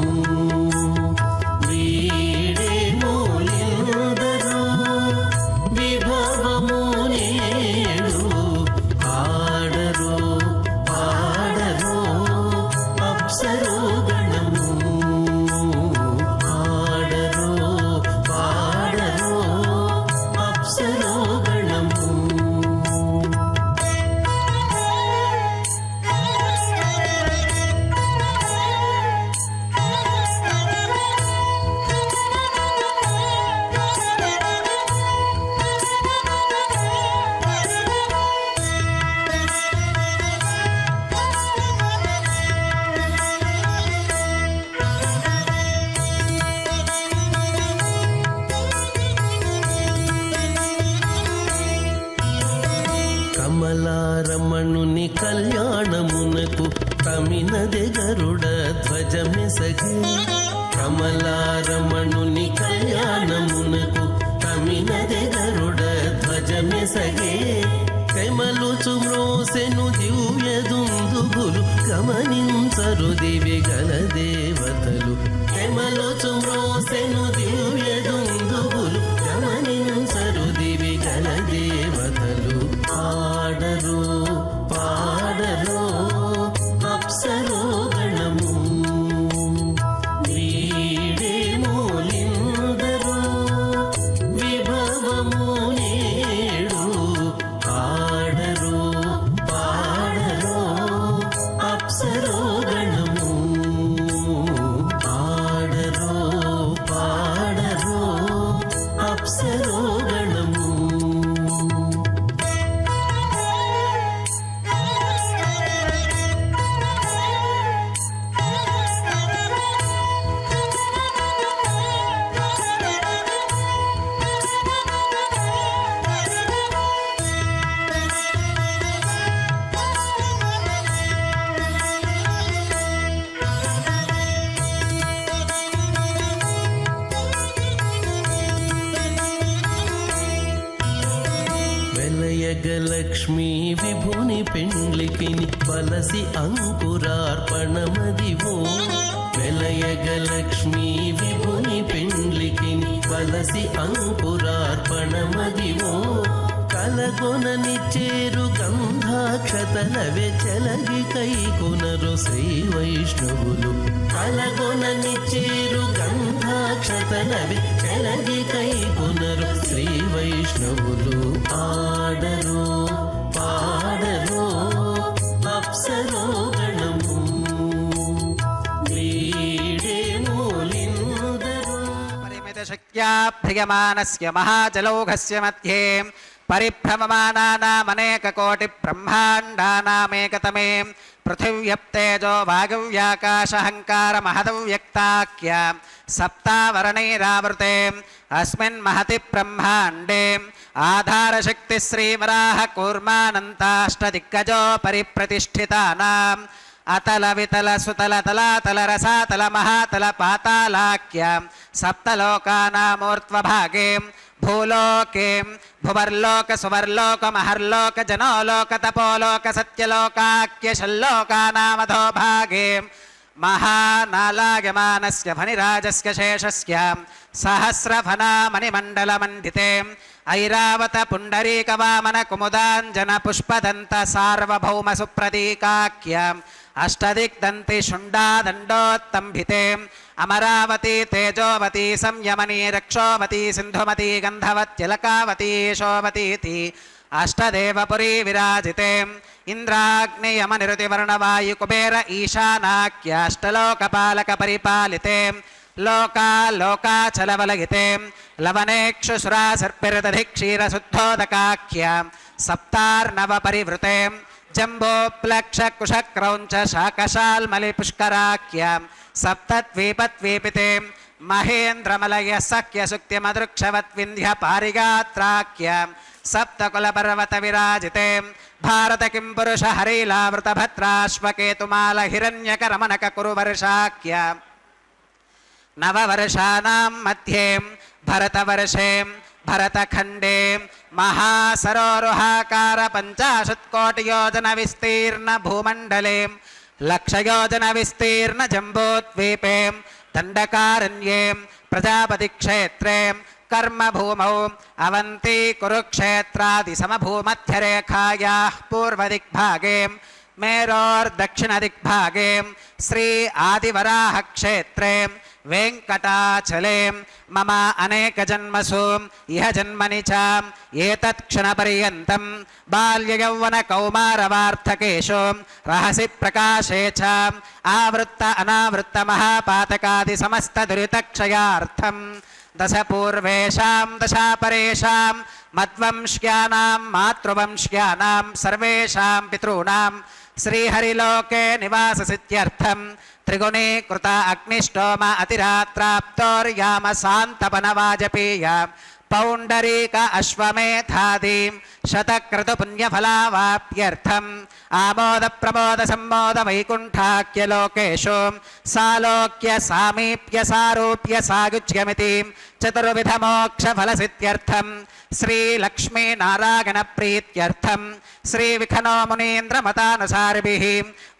వీడే మూలిందరో విభవము నేడు ఆడరో పాడరో అప్సరోగణము ఆడరో పాడరో అప్సరోగణము కమలారమణుని కళ్యాణమునకు తమినదె గరుడ ధ్వజమెసగే కమలారమణుని కళ్యాణమునకు తమినదె గరుడ ధ్వజమెసగే కమలుచు మ్రోసెను దివ్య దుందుగులు గమనించరు దివి గల దేవతలు కమలుచు మ్రోసెను దివ్య దుందుగులు గమనించరు దివి గల దేవతలు ఆడరో పాడరో అప్సరోగణము వీడే మూలిందరో విభవము నేడు ఆడరో పాడరో అప్సరోగణము లక్ష్మీ విభుని పెండ్లికిని బలసి అంకురార్పణమదివో వెలయగ లక్ష్మీ విభుని పెండ్లికిని బలసి అంకురార్పణమదివో కలగొనని చేరు గంధాక్షతలవే చెలగి కైకొనరు శ్రీ వైష్ణవులు కలగొనని చేరు గంధాక్షతలవే చెలగి కైకొనరు శ్రీ వైష్ణవులు ఆడరు పాడరు అప్సరో గణము వీడే మూలిందరు పరిమిత శక్త్యా భ్రియమానస్య మహాజలౌఘస్య మధ్యే పరిభ్రమమానానామనేకకోటి బ్రహ్మాండానామేకతమే పృథివ్యప్తేజో వాగవ్యాకాశహంకార మహదవ్యక్తాఖ్య సప్తావరణైరావృతే అస్మిన్ మహతి బ్రహ్మాండే ఆధారశక్తి శ్రీవరాహ కూర్మానంతాష్టదిగ్గజో పరిప్రతిష్ఠితానాం అతల వితల సుతల తలాతల రసాతల మహాతల పాతాళాఖ్య సప్తలోకానామూర్ధ్వభాగే భూలోకే భువర్లోక సువర్లోక మహర్లోక జనోలోక తపోలోక సత్యలోకాఖ్య షల్లోకానామధో భాగే మహానాలాయమానస్య ఫణిరాజస్య శేషస్య సహస్రఫణామణిమండలమండితే ఐరావత పుండరీక వామన కుముదాంజన పుష్పదంత సార్వభౌమ సుప్రతీకాఖ్య అష్టదిగ్దంతి శుండాదండోత్తంభితే అమరావతి తేజోవతి సంయమని రక్షోవతి సింధుమతి గంధవత్యలకావతి యశోవతీతి అష్టదేవపురీ విరాజితే ఇంద్రాగ్నియమనిరుతివర్ణవాయు కుబేర ఈశానాఖ్యాష్టలోకపాలక పరిపాలితే లోకాలోకాచలవలగితే లవనేక్షుసురా సర్పిరదధి క్షీరశుద్ధోదకాఖ్య సప్తార్ణవ పరివృతే జంబోప్లక్ష కుశక్రౌంచ శాకశాల్మలి పుష్కరాఖ్య సప్తద్వీపద్వీపితే మహేంద్రమలయ సఖ్య సుక్తిమదృక్షవద్వింధ్య పారిగాత్రాఖ్య సప్తకులపర్వత విరాజితే భారత కిం పురుష హరైలావృత భద్రాశ్వకేతుమాల హిరణ్యకరమణక కురువర్షాఖ్య నవవర్షానాం మధ్యే భరతవర్షే భరతఖండే మహాసరోరుహాకార 50 కోటి యోజన విస్తీర్ణ భూమండలే లక్షయోజన విస్తీర్ణ జంబోద్వీపే దండకారణ్యే ప్రజాపతి క్షేత్రే కర్మభూమౌ అవంతి కురుక్షేత్రాది సమభూమధ్యరేఖాయాః పూర్వదిగ్భాగే మేరోర్దక్షిణదిగ్భాగే శ్రీ ఆదివరాహ క్షేత్రే వెంకటాచలే మమ అనేక జన్మసు ఇహ జన్మని చ ఏతత్ క్షణపర్యంతం బాల్యయౌవన కౌమారవార్ధకేషు రహసి ప్రకాశే చ ఆవృత్త అనావృత్త మహాపాతకాది సమస్త దురితక్షయార్థం దశ పూర్వేషాం దశాపరేషాం మద్వంశ్యానాం మాతృవంశ్యానాం సర్వేషాం పితॄణాం శ్రీహరిలోకే నివాససిద్ధ్యర్థం త్రిగుణీకృత అగ్నిష్టోమ అతిరాత్రాప్తోర్యామ శాంతపనవాజపేయ పౌండరీక అశ్వమేధాదీం శతక్రతు పుణ్యఫలావాప్యర్థం ఆమోద ప్రమోద సంమోద వైకుంఠాఖ్యలోకేషు సాలోక్య సామీప్య సారూప్య సాగుచ్యమితి చతుర్విధ మోక్ష ఫలసిద్ధ్యర్థం శ్రీ లక్ష్మీ నారాయణ ప్రీత్యర్థం శ్రీ విఖనో మునీంద్ర మతానుసారిభిః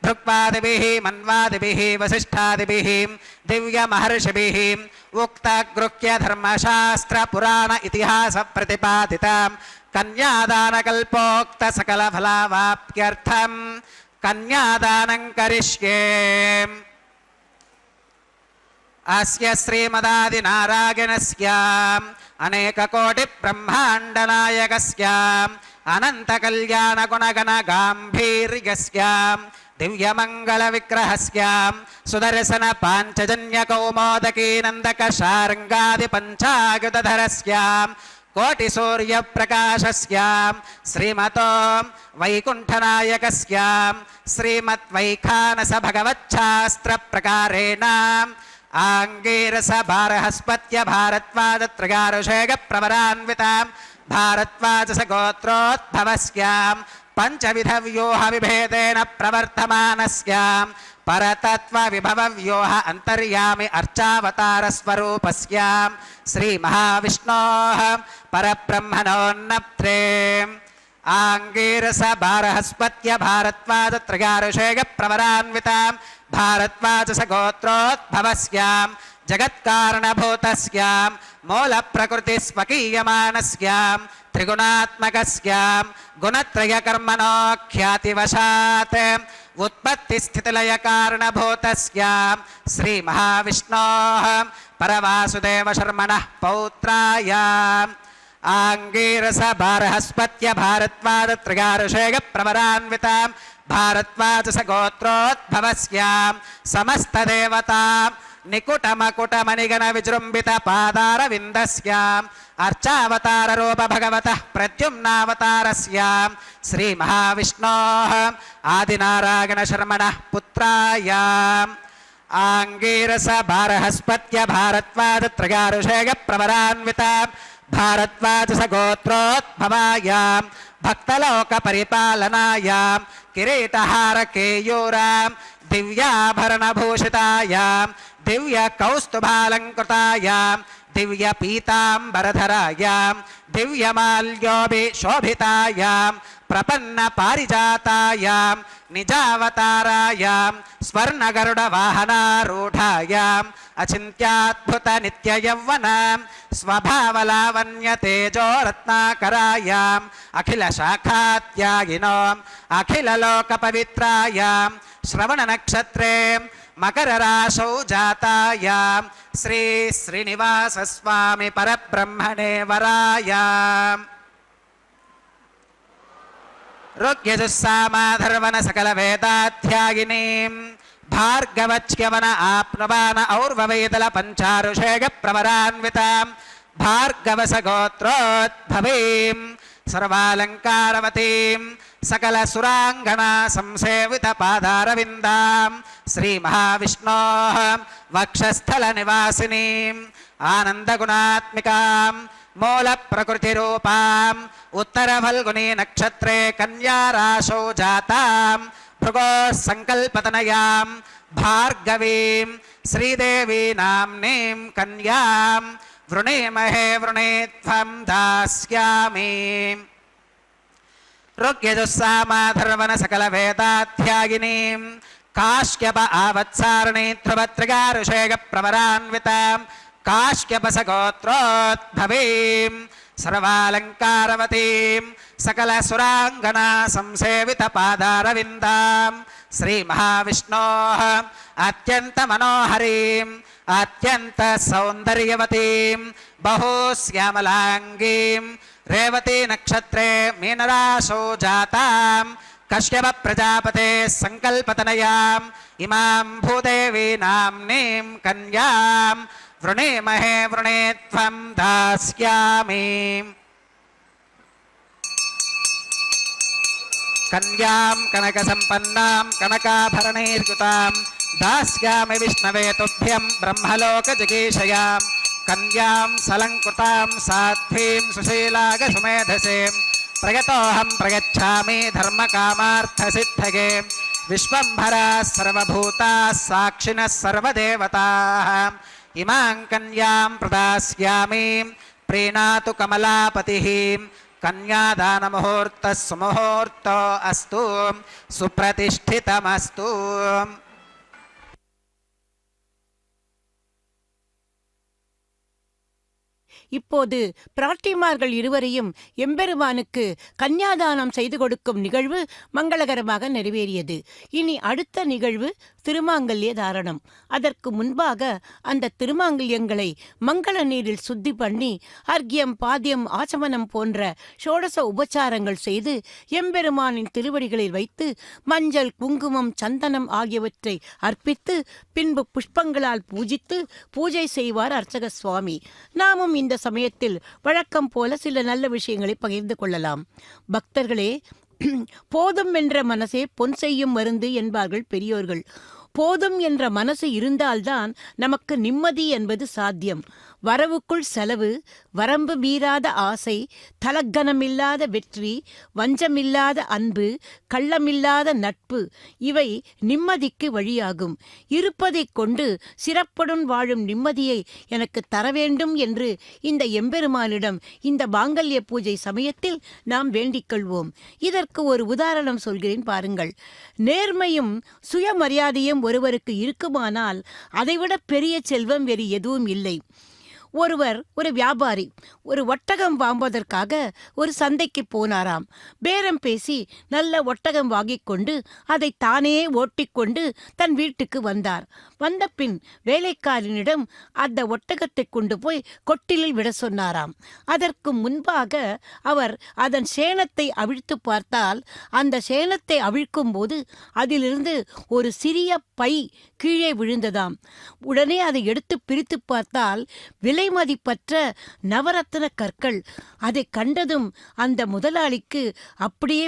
భృక్వాదిభిః మన్వాదిభిః వసిష్ఠాదిభిః దివ్య మహర్షిభిః ఉక్త గృహ్య ధర్మశాస్త్ర పురాణ ఇతిహాస ప్రతిపాదిత కన్యాదానకల్పోక్త సకల ఫలావాప్త్యర్థం కన్యాదానం కరిష్యే. అస్య శ్రీమదాది నారాయణస్య అనేక కోటి బ్రహ్మాండ నాయకస్య అనంత కళ్యాణ గుణగణ గాంభీర్యస్య దివ్యమంగళ విగ్రహస్య సుదర్శన పాంచజన్య కౌమోదకీ నందక శార్ంగాది పంచాయుధరస్య కోటి సూర్య ప్రకాశస్య శ్రీమతో వైకుంఠనాయకస్య శ్రీమద్ వైఖానస భగవచ్ఛాస్త్ర ప్రకారేణ ఆంగీరస భారహస్పత్య భారద్వాజ త్రిగారుషేగ ప్రవరాన్విత భారద్వాజస గోత్రోద్భవస్య పంచవిధ వ్యూహ విభేదేన ప్రవర్తమానస్య పరతత్వ విభవ వ్యూహ అంతర్యామి అర్చావతార స్వరూపస్య శ్రీ మహావిష్ణోః పరబ్రహ్మణోన్నప్త్రే आङ्गीरस भारहस्पत्य भारद्वाजत्रयारुषेय प्रवरान्वितां भारद्वाजसगोत्रोद्भवस्यां जगत्कारणभूतस्यां मूलप्रकृतिस्वकीयमानस्यां त्रिगुणात्मकस्यां गुणत्रयकर्मणो ख्यातिवशात् उत्पत्तिस्थितिलयकारणभूतस्यां श्रीमहाविष्णोः परवासुदेवशर्मणः पौत्रायाम् आङ्गीरस भारहस्पत्य भारद्वाजत्रयारुषेय प्रवरान्वितां भारद्वाजसगोत्रोद्भवस्यां समस्तदेवतां निकुटमकुटमणिगणविजृम्भितपादारविन्दस्याम् अर्चावताररूप भगवतः प्रद्युम्नावतारस्यां श्रीमहाविष्णोः आदिनारायणशर्मणः पुत्रायाम् आङ्गीरस भारहस्पत्य भारद्वाजत्रयारुषेय प्रवरान्वितां भारद्वाजसगोत्रोद्भवायां भक्तलोकपरिपालनायां किरीटहारकेयूरां दिव्याभरणभूषितायां दिव्यकौस्तुभालङ्कृतायां दिव्यपीताम्बरधरायां दिव्यमाल्योभिशोभितायां प्रपन्नपारिजातायां निजावतारायां स्वर्णगरुडवाहनारूढायाम् अचिन्त्याद्भुतनित्ययौवनां स्वभावलावण्यतेजोरत्नाकरायाम् अखिलशाखात्यागिनोम् अखिललोकपवित्रायां श्रवणनक्षत्रे मकरराशौ जातायां श्री श्रीनिवासस्वामि परब्रह्मणे वरायाम् ऋग्यजुस्सामाधर्वण सकलवेदाध्यायिनीं भार्गवच्यवन आप्नुवान और्ववेदल पञ्चारुषेय प्रवरान्वितां भार्गवसगोत्रोद्भवीं सर्वालङ्कारवतीं सकलसुराङ्गना संसेवितपादारविन्दां श्रीमहाविष्णोः वक्षस्थलनिवासिनीम् आनन्दगुणात्मिकां मूलप्रकृतिरूपाम् उत्तरफल्गुनी नक्षत्रे कन्याराशौ जातां भृगोः सङ्कल्पतनयां भार्गवीं श्रीदेवी नाम्नीं कन्यां वृणीमहे वृणे त्वं दास्यामि ऋग्यजुस्सामाधर्वण सकलवेदाध्यायिनीं काश्यप आवत्सारिणी ध्रुवत्रयारुषेय प्रवरान्वितां काश्यपसगोत्रोद्भवीं सर्वालङ्कारवतीं सकलसुराङ्गना संसेवितपादारविन्दां श्रीमहाविष्णोः अत्यन्तमनोहरीं अत्यन्तसौन्दर्यवतीं बहुश्यामलाङ्गीं रेवती नक्षत्रे मीनराशौ जातां कश्यप प्रजापते सङ्कल्पतनयाम् इमां भूदेवी नाम्नीं कन्यां वृणीमहे वृणे त्वं दास्यामि कन्यां कनकसम्पन्नां कनकाभरणैर्युतां दास्यामि विष्णवे तुभ्यं ब्रह्मलोकजगीशयां कन्यां सलङ्कृतां साध्वीं सुशीलागसुमेधसें प्रयतोऽहं प्रयच्छामि धर्मकामार्थसिद्धये विश्वम्भराः सर्वभूताः साक्षिणः सर्वदेवताः इमां कन्यां प्रदास्यामि प्रीणातु कमलापतिः कन्यादानमुहूर्तः सुमुहूर्तो अस्तु सुप्रतिष्ठितमस्तु இப்போது பிராட்டிமார்கள் இருவரையும் எம்பெருமானுக்கு கன்யாதானம் செய்து கொடுக்கும் நிகழ்வு மங்களகரமாக நிறைவேறியது. இனி அடுத்த நிகழ்வு திருமாங்கல்ய தாரணம். அதற்கு முன்பாக அந்த திருமாங்கல்யங்களை மங்கள நீரில் சுத்தி பண்ணி அர்க்கியம் பாத்தியம் ஆச்சமனம் போன்ற ஷோடச உபச்சாரங்கள் செய்து எம்பெருமானின் திருவடிகளில் வைத்து மஞ்சள் குங்குமம் சந்தனம் ஆகியவற்றை அர்ப்பித்து பின்பு புஷ்பங்களால் பூஜித்து பூஜை செய்வார் அர்ச்சக சுவாமி. நாமும் இந்த சமயத்தில் வழக்கம் போல சில நல்ல விஷயங்களை பகிர்ந்து கொள்ளலாம். பக்தர்களே, போதும் என்ற மனசே பொன் செய்யும் மருந்து என்பார்கள் பெரியோர்கள். போதும் என்ற மனசு இருந்தால்தான் நமக்கு நிம்மதி என்பது சாத்தியம். வரவுக்குள் செலவு, வரம்பு மீறாத ஆசை, தலக்கணமில்லாத வெற்றி, வஞ்சமில்லாத அன்பு, கள்ளமில்லாத நட்பு இவை நிம்மதிக்கு வழியாகும். இருப்பதைக் கொண்டு சிறப்புடன் வாழும் நிம்மதியை எனக்கு தர வேண்டும் என்று இந்த எம்பெருமானிடம் இந்த மாங்கல்ய பூஜை சமயத்தில் நாம் வேண்டிக் கொள்வோம். இதற்கு ஒரு உதாரணம் சொல்கிறேன் பாருங்கள். நேர்மையும் சுயமரியாதையும் ஒருவருக்கு இருக்குமானால் அதைவிட பெரிய செல்வம் வேறு எதுவும் இல்லை. ஒரு வியாபாரி ஒரு ஒட்டகம் வாங்குவதற்காக ஒரு சந்தைக்கு போனாராம். பேரம் பேசி நல்ல ஒட்டகம் வாங்கிக் கொண்டு அதை தானே ஓட்டிக்கொண்டு தன் வீட்டுக்கு வந்தார். வந்த பின் வேலைக்காரனிடம் அந்த ஒட்டகத்தை கொண்டு போய் கொட்டிலில் விட சொன்னாராம். அதற்கு முன்பாக அவர் அதன் சேணத்தை அவிழ்த்து பார்த்தால் அந்த சேணத்தை அவிழ்க்கும் போது அதிலிருந்து ஒரு சிறிய பை கீழே விழுந்ததாம். உடனே அதை எடுத்து பிரித்து பார்த்தால் விலை மதிப்பற்ற நவரத்ன கற்கள். அதை கண்டதும் அந்த முதலாளிக்கு அப்படியே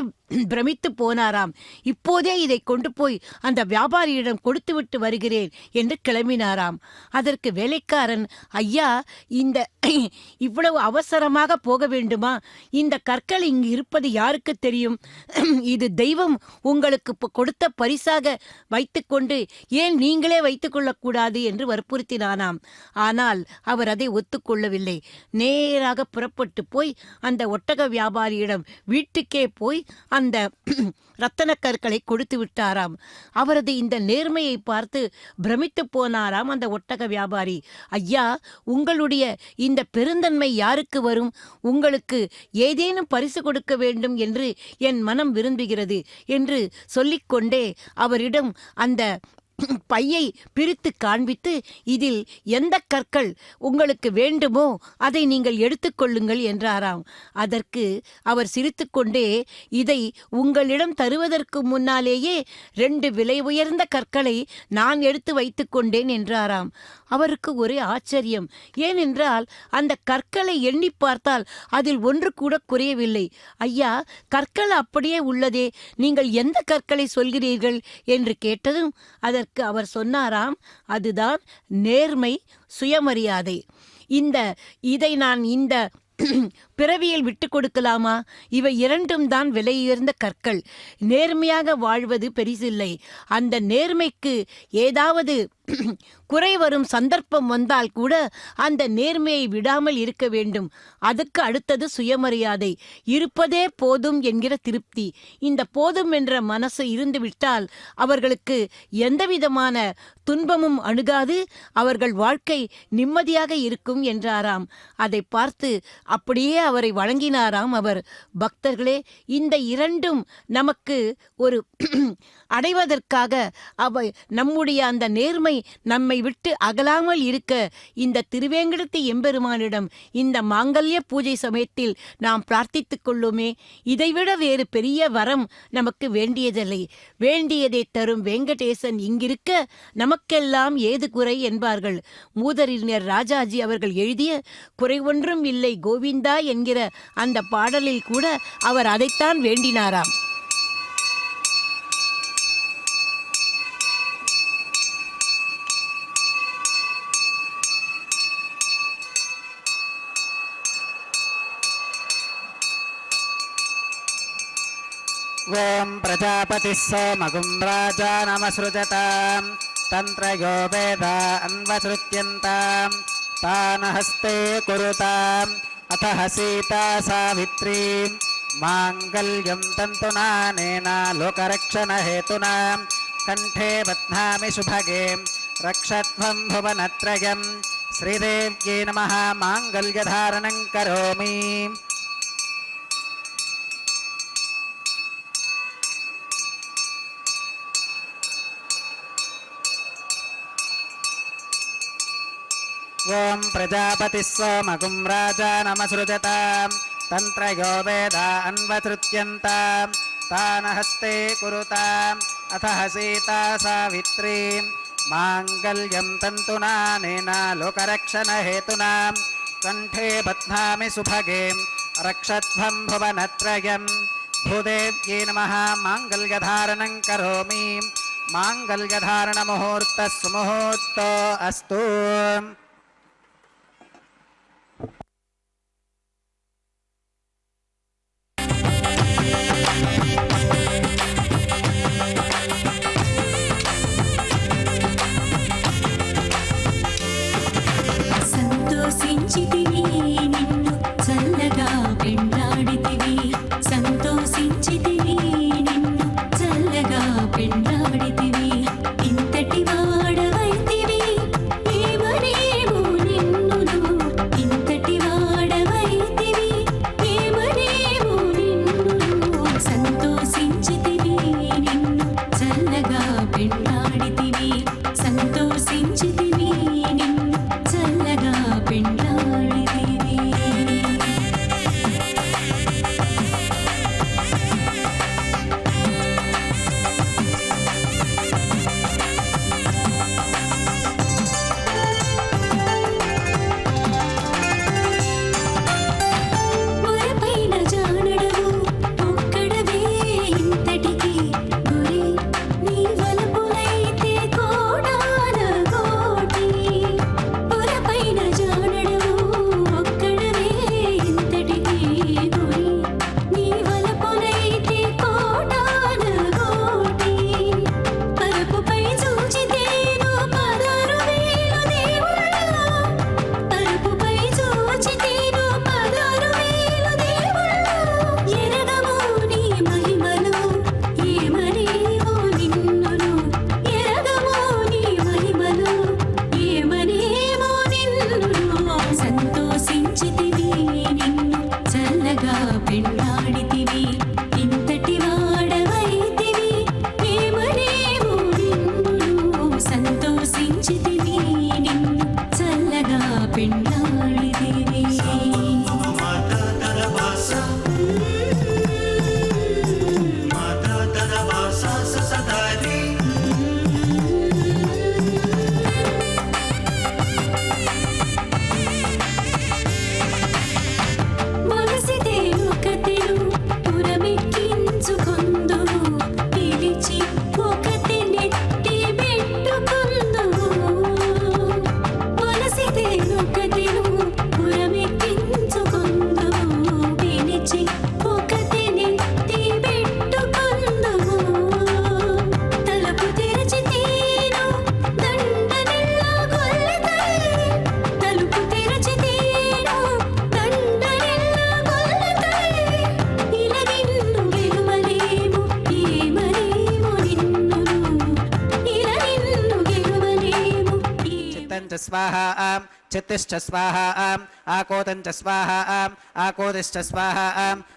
பிரமித்து போனாராம். இப்போதே இதை கொண்டு போய் அந்த வியாபாரியிடம் கொடுத்துவிட்டு வருகிறேன் என்று கிளம்பினாராம். அதற்கு வேலைக்காரன், ஐயா, இந்த இவ்வளவு அவசரமாக போக வேண்டுமா? இந்த கற்கள் இங்கு இருப்பது யாருக்கு தெரியும்? இது தெய்வம் உங்களுக்கு கொடுத்த பரிசாக வைத்துக்கொண்டு ஏன் நீங்களே வைத்துக் கொள்ளக்கூடாது என்று வற்புறுத்தினானாம். ஆனால் அவர் அதை ஒத்துக்கொள்ளவில்லை. நேராக புறப்பட்டு போய் அந்த ஒட்டக வியாபாரியிடம் வீட்டுக்கே போய் அந்த ரத்தன கற்களை கொடுத்து விட்டாராம். அவரது இந்த நேர்மையை பார்த்து பிரமித்து போனாராம் அந்த ஒட்டக வியாபாரி. ஐயா, உங்களுடைய இந்த பெருந்தன்மை யாருக்கு வரும்? உங்களுக்கு ஏதேனும் பரிசு கொடுக்க வேண்டும் என்று என் மனம் விரும்புகிறது என்று சொல்லிக்கொண்டே அவரிடம் அந்த பையை பிரித்து காண்பித்து, இதில் எந்த கற்கள் உங்களுக்கு வேண்டுமோ அதை நீங்கள் எடுத்துக்கொள்ளுங்கள் என்றாராம். அதற்கு அவர் சிரித்துக்கொண்டே, இதை உங்களிடம் தருவதற்கு முன்னாலேயே 2 விலை உயர்ந்த கற்களை நான் எடுத்து வைத்து கொண்டேன் என்றாராம். அவருக்கு ஒரே ஆச்சரியம். ஏனென்றால் அந்த கற்களை எண்ணி பார்த்தால் அதில் ஒன்று கூட குறையவில்லை. ஐயா, கற்கள் அப்படியே உள்ளதே, நீங்கள் எந்த கற்களை சொல்கிறீர்கள் என்று கேட்டதும் அதற்கு அவர் சொன்னாராம், அதுதான் நேர்மை, சுயமரியாதை. இதை நான் இந்த பிறவியில் விட்டு கொடுக்கலாமா? இவை 2ம் தான் விலையுயர்ந்த கற்கள். நேர்மையாக வாழ்வது பெரிசில்லை. அந்த நேர்மைக்கு ஏதாவது குறை வரும் சந்தர்ப்பம் வந்தால் கூட அந்த நேர்மையை விடாமல் இருக்க வேண்டும். அதுக்கு அடுத்தது சுயமரியாதை. இருப்பதே போதும் என்கிற திருப்தி. இந்த போதும் என்ற மனசு இருந்துவிட்டால் அவர்களுக்கு எந்தவிதமான துன்பமும் அணுகாது, அவர்கள் வாழ்க்கை நிம்மதியாக இருக்கும் என்றாராம். அதை பார்த்து அப்படியே அவரை வழங்கினாராம் அவர். பக்தர்களே, இந்த 2ம் நமக்கு ஒரு அடைவதற்காக அவை நம்முடைய அந்த நேர்மை நம்மை விட்டு அகலாமல் இருக்க இந்த திருவேங்கடத்து எம்பெருமானிடம் இந்த மாங்கல்ய பூஜை சமயத்தில் நாம் பிரார்த்தித்துக் கொள்ளுமே. இதைவிட வேறு பெரிய வரம் நமக்கு வேண்டியதில்லை. வேண்டியதை தரும் வெங்கடேசன் இங்கிருக்க நமக்கெல்லாம் ஏது குறை என்பார்கள். மூதறிஞர் ராஜாஜி அவர்கள் எழுதிய குறை ஒன்றும் இல்லை கோவிந்தா என்கிற அந்த பாடலில் கூட அவர் அதைத்தான் வேண்டினாராம். ஓம் பிரஜாபதி சோமகும் ராஜா நமஸ்ருஜதாம் தந்த்ரயோ வேதா அன்வஸ்ருத்யந்தாம் தானஹஸ்தே குருதாம் அத்தஹ சீதா சாவித்ரீம் மாங்கல்யம் தந்துநானேன லோகரக்ஷண ஹேதுனா கண்டே பத்னாமி சுபகே ரக்ஷத்வம் புவனத்ரயம் ஸ்ரீதேவ்யை நமः மாங்கல்யதாரணம் கரோமி. ஓம் பிரஜாபதி சோமகும் ராஜா நமஸ்ருஜதாம் தந்த்ரயோ வேதா அன்வஸ்ருத்யந்தாம் தானஹஸ்தே குருதாம் அத்தஹ சீதா சாவித்ரீம் மாங்கல்யம் தந்துநானேன லோகரக்ஷண ஹேதுனா கண்டே பத்னாமி சுபகே ரக்ஷத்வம் புவனத்ரயம் பூதேவ்யை நமः மாங்கல்யதாரணம் கரோமி. மாங்கல்யதாரண முகூர்த்தः சுமுகூர்த்தோ அஸ்து. సంతోషించితివి నిన్ను చల్లగా పెండాడితివి సంతోషించితివి నిన్ను చల్లగా పెండాడితివి ఇంతటి వాడవైతివి ఏమనేమో నిన్నును ఇంతటి వాడవైతివి ఏమనేమో నిన్నును సంతోషించితివి నిన్ను చల్లగా పెండాడితివి సంతోషించితివి నిన్ను చల్లగా పెండాడితివి మొరపైన జానడవు ఒక్కడవే ఇంతటికి గురి నీ వలపునైతే కోడాన కోటి మొరపైన జానడవు ఒక్కడవే ఇంతటికి గురి నీ వలపునైతే కోడాన కోటి పరపుపై చూచితేను 16,000 దేవుళ్ళ పరపుపై చూచితేను 16,000 దేవుళ్ళ ఎరగము నీ మహిమలు ఏమనేమో నిన్నును ఎరగము నీ మహిమలు ఏమనేమో నిన్నును సంతోషించితివి నిన్ను చల్లగా పెండాడితివి ఇంతటి వాడవైతివి ఏమనేమో నిన్నును సంతోషించితివి నిన్ను చల్లగా పెండాడితివి మనసితేను కతెను పురమెక్కించుకొందువు పిలిచి ఒకటి నెట్టి పెట్టుకొందువు మనసితేను కతెను పురమెక్కించుకొందువు పిలిచి ఒకటి నెట్టి పెట్టుకొందువు తలుపు తెరచితేను దండనెల్లా కొల్లెతై తలుపు తెరచితేను దండనెల్లా కొల్లెతై ఇలా నిన్ను గెలువలేము ఏమనేమో నిన్నును ఇలా నిన్ను గెలువలేము చిత్తం చ స్వాహా చిత్తిశ్చ స్వాహా ఆకోతం చ స్వాహా ఆకోతిశ్చ స్వాహా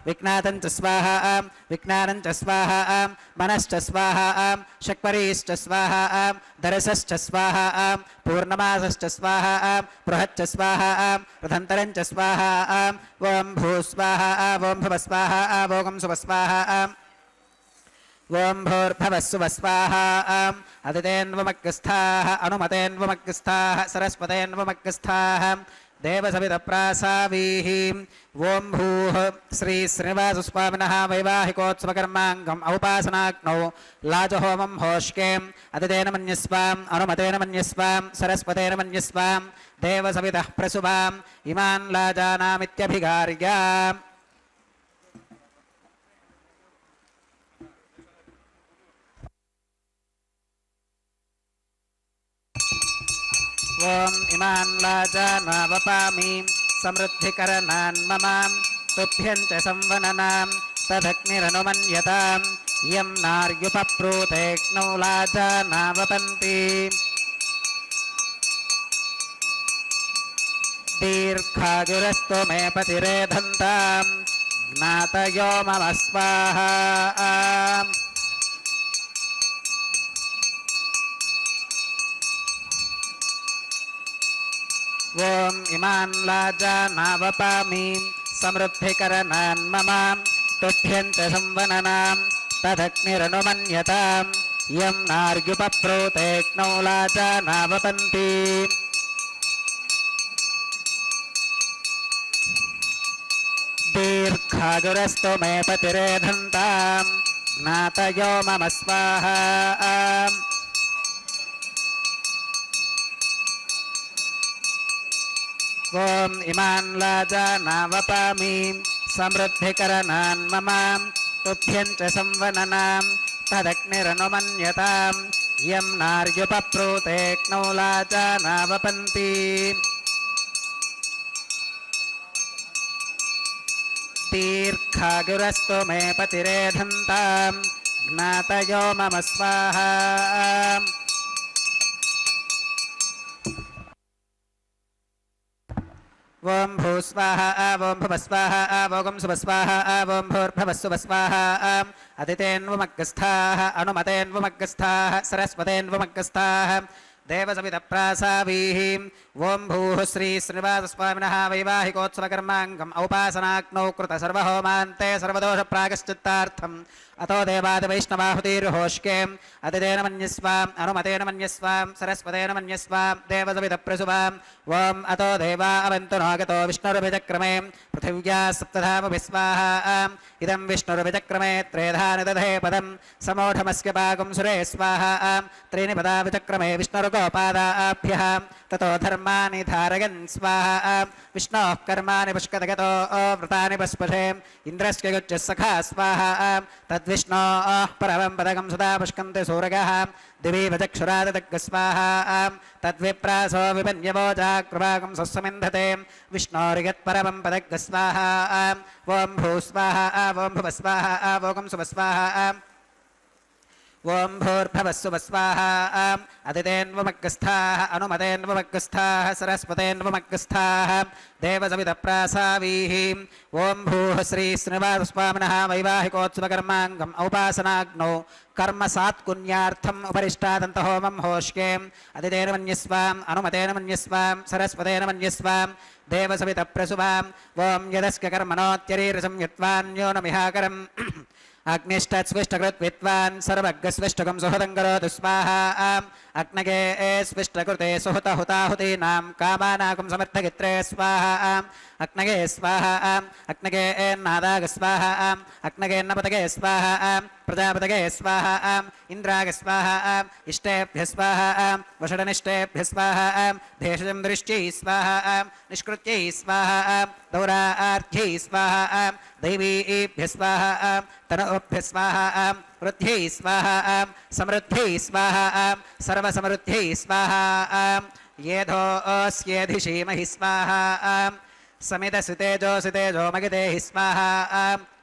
విజ్ఞాతం చ స్వాహా విజ్ఞానం చ స్వాహా మనశ్చ స్వాహా శక్వరీశ్చ స్వాహా దరసశ్చ స్వాహా పూర్ణమాసశ్చ స్వాహా బృహచ్చ స్వాహా రథంతరం చ స్వాహా ఓం భూ స్వాహా ఓం భవ స్వాహా ఓం శుభ స్వాహా ఓం భూర్భవస్సువ స్వాహా అదితేన్వమగ్రస్థాః అనుమతేన్వమగ్రస్థాః సరస్వతేన్వమగ్రస్థాః దేవసవితప్రాసావీః ఓం భూః శ్రీ శ్రీనివాసస్వామినः వైవాహికోత్సవకర్మాంగం ఔపాసనాగ్నౌ లాజహోమం హోష్కేం అదితేన మన్యస్వాం అనుమతేన మన్యస్వాం సరస్వతేన మన్యస్వాం దేవసవితః ప్రసువాం ఇమాన్ లాజానామిత్యభిగార్య ఓం ఇమాన్ లాజానావపామి సమృద్ధికరనాన్ మమాం తుభ్యం చ సంవననాం తదగ్నిరనుమన్యతాం ఇయం నార్యుపప్రూతేగ్నౌ లాజానావపంతి దీర్ఘాయురస్తు మే పతిరేధంతాం జ్ఞాతయో మమ స్వాహా ఓం ఇమాన్ లాజానావపామి సమృద్ధికరనాన్ మమాం తుభ్యం చ సంవననాం తదగ్నిరనుమన్యతాం ఇయం నార్యుపప్రూతేగ్నౌ లాజానావపంతి దీర్ఘాయురస్తు మే పతిరేధంతాం జ్ఞాతయో మమ స్వాహా ఓం ఇమాన్ లాజానావపామి సమృద్ధికరనాన్ మమాం तुभ्यं च संवननां तदग्निरनुमन्यतां यं नार्युपप्रूते क्नौलाचा नावपन्ति दीर्घागुरस्तु मे पतिरेधन्तां ज्ञातयो मम स्वाहा ओं भूस्वाहा ओं भुवस्वाहा ओं सुवस्वाहा ओं भूर्भुवस्सुवस्वाहा अदितेन्वमग्गस्थाः अनुमतेन्वमग्गस्थाः सरस्वतेन्वमग्गस्थाः देवसवितप्रासावीः ओं भूः श्री श्रीनिवासस्वामिनः वैवाहिकोत्सवकर्माङ्गम् औपासनाग्नौ कृत सर्वहोमान्ते सर्वदोषप्रागश्चित्तार्थम् अतो देवादिवैष्णवाहुतिर्होष्के अदितेन मन्यस्वाम् अनुमतेन मन्यस्वाम् सरस्वतेन स्वाम देवसवितप्रसुवाम् ओम अतो देवा अवन्तु नागतो विष्णुरभिचक्रमे पृथिव्या सप्तधामभिस्वाहा इदं विष्णुरभिचक्रमे त्रेधानि दधे पदं समोढमस्य पाकं सुरे स्वाहा त्रीणि पदा विचक्रमे विष्णुर्गोपादाभ्यः ततो धर्माणि धारयन् स्वाहा विष्णोः कर्माणि पुष्कतगतो व्रतानि पस्पशे इन्द्रस्य युज्यः सखा स्वाहा तद्विष्णोः परमं पदकं सदा पुष्कन्ते सूरगः दिवि वचक्षुरादग्ग स्वाहा तद्विप्रासो विपन्यवोचाकृपाकं सस्समिन्धते विष्णोर्यत्परमं पदग्ग स्वाहा ओं भूस्वाहा ओं भुवस्वाहा ओं सुवस्वाहा ओं भूर्भुवस्सुवस्वाहा अदितेन्वमग्गस्थाः अनुमतेन्वमग्गस्थाः सरस्वतेन्वमग्गस्थाः देवसवितप्रासावीः ओं भूः श्री श्रीनिवासस्वामिनः वैवाहिकोत्सवकर्माङ्गम् औपासनाग्नौ कर्म सात्कुन्यार्थम् उपरिष्टादन्तहोमं होष्के अदितेन मन्यस्वाम् अनुमतेन मन्यस्वाम् सरस्वतेन मन्यस्वाम् देवसवितप्रसुवाम् ओं यदस्य कर्मणोत्यरीरसं यत्वान्यो न मिहाकरम् अग्निष्टस्विष्टकृद्विद्वान् सर्वज्ञस्विष्टकं सुहृदं करोतु स्वाहा अग्नगे स्विष्टकृते सुहुतहुताहुतीनां कामानाकं समर्थगित्रे स्वाहा अग्नगे स्वाहा अग्नगे नादाग स्वाहा अग्नगेन्नपतगे स्वाहा प्रजापतगे स्वाहा इन्द्राग स्वाहा इष्टेभ्यः स्वाहा वषडनिष्टेभ्यः स्वाहा भेषजं दृष्ट्यै स्वाहा निष्कृत्यै स्वाहा दौरार्थ्यै स्वाहा दैवीभ्यः स्वाहा तनोभ्यः स्वाहा वृद्ध्यै स्वाहा समृद्ध्यै स्वाहा सर्वसमृद्ध्यै स्वाहा येधोऽस्येधिषीमहि स्वाहा समिदसितेजो मगितेहि स्वाहा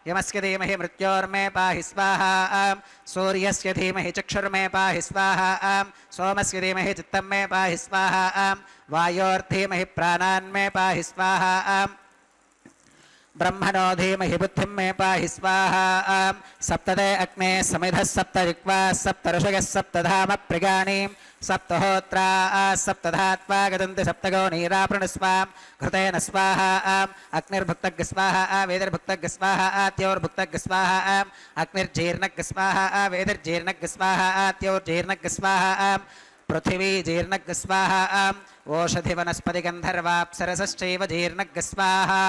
यमस्य धीमहि मृत्योर्मे पाहि स्वाहा सूर्यस्य धीमहि चक्षुर्मे पाहि स्वाहा सोमस्य धीमहि चित्तं मे पाहि स्वाहा वायोर्धीमहि प्राणान्मे पाहि स्वाहा ब्रह्मणो धीमहि बुद्धिं मे पाहि स्वाहा सप्तदे अग्ने समिधः सप्तजिह्वा सप्तऋषयः सप्तधाम प्रिगाणि सप्तहोत्रा सप्तधात्वा गदन्ति सप्तगो नीराप्रणस्वाम् घृतेन स्वाहा अग्निर्भुक्तग् स्वाहा वेदिर्भुक्तग् स्वाहा आत्योर्भुक्तग् स्वाहा अग्निर्जीर्णग् स्वाहा वेदिर्जीर्णग् स्वाहा आत्योर्जीर्णग् स्वाहा पृथिवी जीर्णग् स्वाहा ओषधि वनस्पति गन्धर्वाप्सरसश्चैव जीर्णग् स्वाहा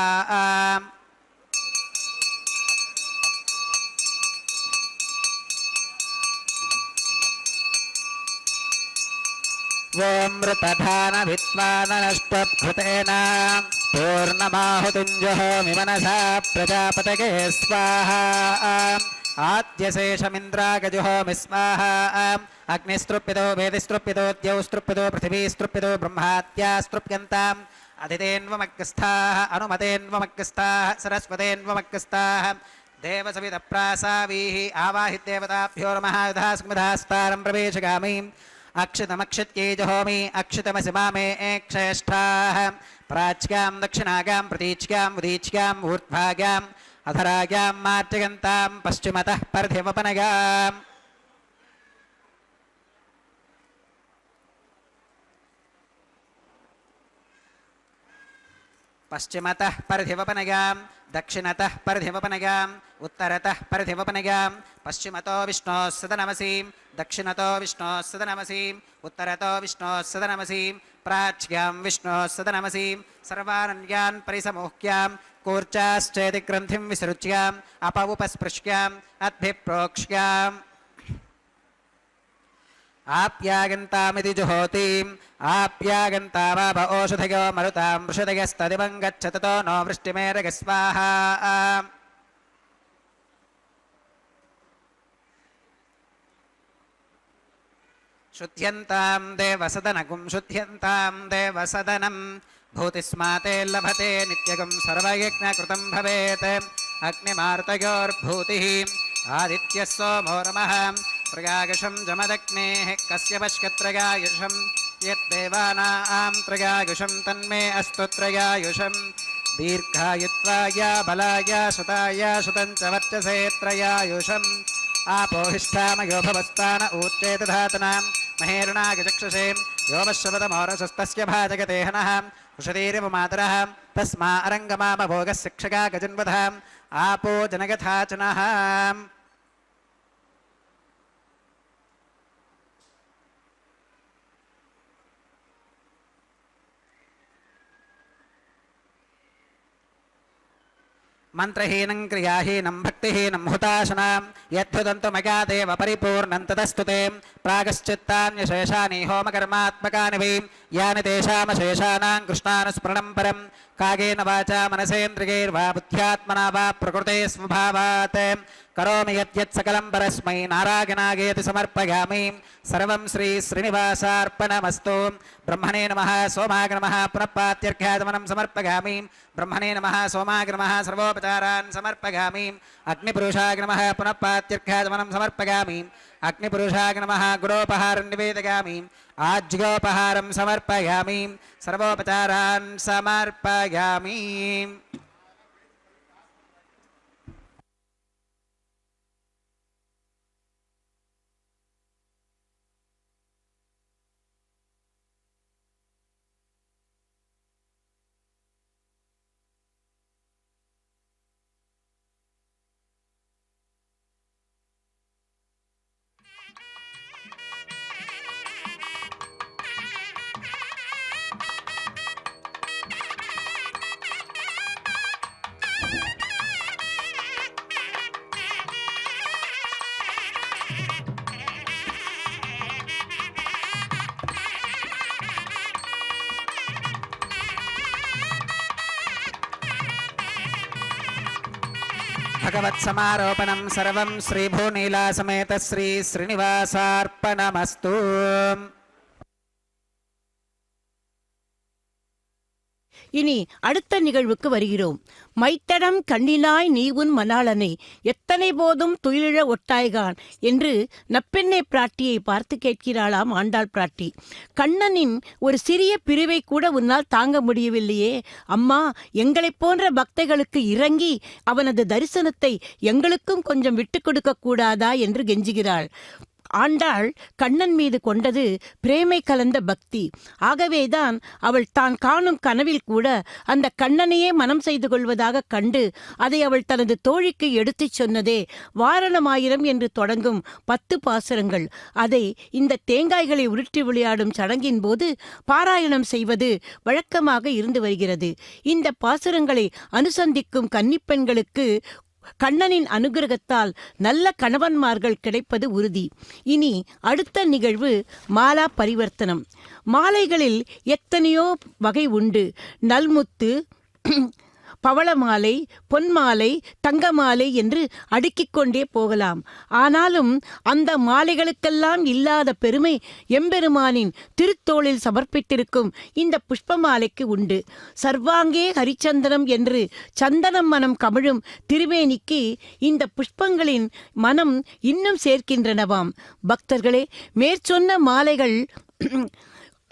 ओं मृतधानभित्वाननष्टभृतेन पूर्णमाहुतिञ्जहोमि मनसा प्रजापतये स्वाहा आद्यशेषमिन्द्रागजुहोमि स्वाहा अग्निस्तृप्यतो वेदिस्तृप्यतो द्यौस्तृप्यतो पृथिवीस्तृप्यतो ब्रह्माद्यास्तृप्यन्ताम् अदितेन्वमग्गस्थाः अनुमतेन्वमग्गस्थाः सरस्वतेन्वमग्गस्थाः देवसवितप्रासावीः आवाहिदेवताभ्यो नमः युधास्मधास्तारं प्रवेशगामि अक्षतमक्षत्यै जहोमि अक्षतमसि मामे क्षयष्ठाः प्राच्यां दक्षिणागां प्रतीच्यां उदीच्यां ऊर्ध्वागाम् अधरागां मार्जयन्तां पश्चिमतः परधिवपनगाम् पश्चिमतः परधिवपनगां दक्षिणतः परधिवपनगाम् उत्तरतः परधिवपनगां पश्चिमतो विष्णोः सदनमसीं दक्षिणतो विष्णोः सदनमसीं उत्तरतो विष्णोः सदनमसीं प्राच्यां विष्णोः सदनमसीं सर्वानन्यान् परिसमोह्यां कूर्चाश्चेति ग्रन्थिं विसृज्याम् अपौपस्पृश्याम् अद्भिप्रोक्ष्याम् आप्यागन्तामिति जुहोतिम् आप्यागन्तामाप ओषधयो मरुतां वृषदयस्तदिवं गच्छततो नो वृष्टिमेरग स्वाहा शुद्ध्यन्तां देवसदनगुं शुद्ध्यन्तां देवसदनं भूतिस्माते लभते नित्यगुं सर्वयज्ञकृतं भवेत् अग्निमार्तयोर्भूतिः आदित्यः सोमो नमः त्रयायुषं जमदग्नेः कस्य पश्यत्रयायुषं यद्देवानां त्रयायुषं तन्मे अस्तु त्रयायुषं दीर्घायुत्वाय बलाय सुताय सुतं च वर्चसे त्रयायुषम् आपोहिष्ठामयो भवस्तान ऊच्चेत धातनां महेरुणागचक्षुषे यो वश्यवतमोरसस्तस्य भाजगते हनः उषतीरिव मातरः तस्मा अरङ्गमामभोगः शिक्षका गजन्वधः आपो जनगथाचनः मंत्रहीनं क्रियाहीनं भक्तिहीनं हुताशनां यद्धुदन्तु मगादेव परिपूर्णं ततस्तुते प्रागश्चित्तान्यशेषानि होमकर्मात्मकानि वै यानि तेषामशेषाणां कृष्णानुस्मरणं परं कागेन वाचा मनसेन्द्रियैर्वा बुद्ध्यात्मना वा प्रकृते स्वभावात् करोमि यत् सकलं परस्मै नारायणायेति समर्पयामि सर्वं श्री श्रीनिवासार्पणमस्तु ब्रह्मणे नमः सोमाय नमः पुनः पात्यर्घ्यागमनं समर्पयामि ब्रह्मणे नमः सोमाय नमः सर्वोपचारान् समर्पयामि अग्निपुरुषाय नमः पुनः पात्यर्घ्यागमनं समर्पयामि अग्निपुरुषाय नमः गुरोपहारं निवेदयामि आज्योपहारं समर्पयामि सर्वोपचारान् समर्पयामि भगवत्समारोपणं सर्वं श्रीभूनीला समेत श्री श्रीनिवासार्पणमस्तु இனி அடுத்த நிகழ்வுக்கு வருகிறோம். மைத்தடம் கண்ணினாய் நீ உன் மணாளனை எத்தனை போதும் துயிலிழ ஒட்டாய்கான் என்று நப்பெண்ணை பிராட்டியை பார்த்து கேட்கிறாளாம் ஆண்டாள் பிராட்டி. கண்ணனின் ஒரு சிறிய பிரிவை கூட உன்னால் தாங்க முடியவில்லையே அம்மா, எங்களைப் போன்ற பக்தைகளுக்கு இறங்கி அவனது தரிசனத்தை எங்களுக்கும் கொஞ்சம் விட்டு கொடுக்க கூடாதா என்று கெஞ்சுகிறாள். ஆண்டாள் கண்ணன் மீது கொண்டது பிரேமை கலந்த பக்தி. ஆகவேதான் அவள் தான் காணும் கனவில் கூட அந்த கண்ணனையே மனம் செய்து கொள்வதாக கண்டு அதை அவள் தனது தோழிக்கு எடுத்துச் சொன்னதே வாரணமாயிரம் என்று தொடங்கும் 10 பாசுரங்கள். அதை இந்த தேங்காய்களை உருட்டி விளையாடும் சடங்கின் போது பாராயணம் செய்வது வழக்கமாக இருந்து வருகிறது. இந்த பாசுரங்களை அனுசந்திக்கும் கன்னிப்பெண்களுக்கு கண்ணனின் அனுகிரகத்தால் நல்ல கணவன்மார்கள் கிடைப்பது உறுதி. இனி அடுத்த நிகழ்வு மாலா பரிவர்த்தனம். மாலைகளில் எத்தனையோ வகை உண்டு. நல்முத்து, பவளமாலை, பொன்மாலை, தங்கமாலை என்று அடுக்கிக் கொண்டே போகலாம். ஆனாலும் அந்த மாலைகளுக்கெல்லாம் இல்லாத பெருமை எம்பெருமானின் திருத்தோளில் சமர்ப்பித்திருக்கும் இந்த புஷ்பமாலைக்கு உண்டு. சர்வாங்கே ஹரிச்சந்தனம் என்று சந்தனம் மனம் கமழும் திருமேனிக்கு இந்த புஷ்பங்களின் மனம் இன்னும் சேர்க்கின்றனவாம். பக்தர்களே, மேற்சொன்ன மாலைகள்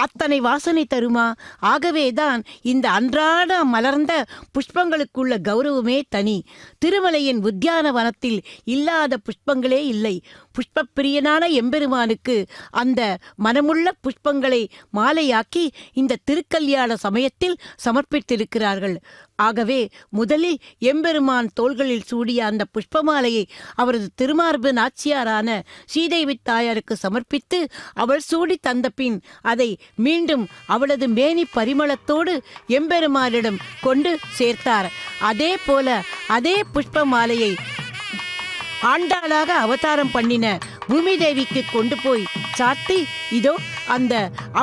அத்தனை வாசனை தருமா? ஆகவேதான் இந்த அன்றாட மலர்ந்த புஷ்பங்களுக்குள்ள கௌரவமே தனி. திருமலையின் உத்தியான வனத்தில் இல்லாத புஷ்பங்களே இல்லை. புஷ்பப்பிரியனான எம்பெருமானுக்கு அந்த மனமுள்ள புஷ்பங்களை மாலையாக்கி இந்த திருக்கல்யாண சமயத்தில் சமர்ப்பித்திருக்கிறார்கள். ஆகவே முதலில் எம்பெருமான் தோள்களில் சூடிய அந்த புஷ்பமாலையை அவரது திருமார்பு நாச்சியாரான ஸ்ரீதேவி தாயாருக்கு சமர்ப்பித்து அவள் சூடி தந்த பின் அதை மீண்டும் அவளது மேனி பரிமளத்தோடு எம்பெருமானிடம் கொண்டு சேர்த்தார். அதே போல அதே புஷ்ப மாலையை ஆண்டாளாக அவதாரம் பண்ணின பூமி தேவிக்கு கொண்டு போய் சாத்தி இதோ அந்த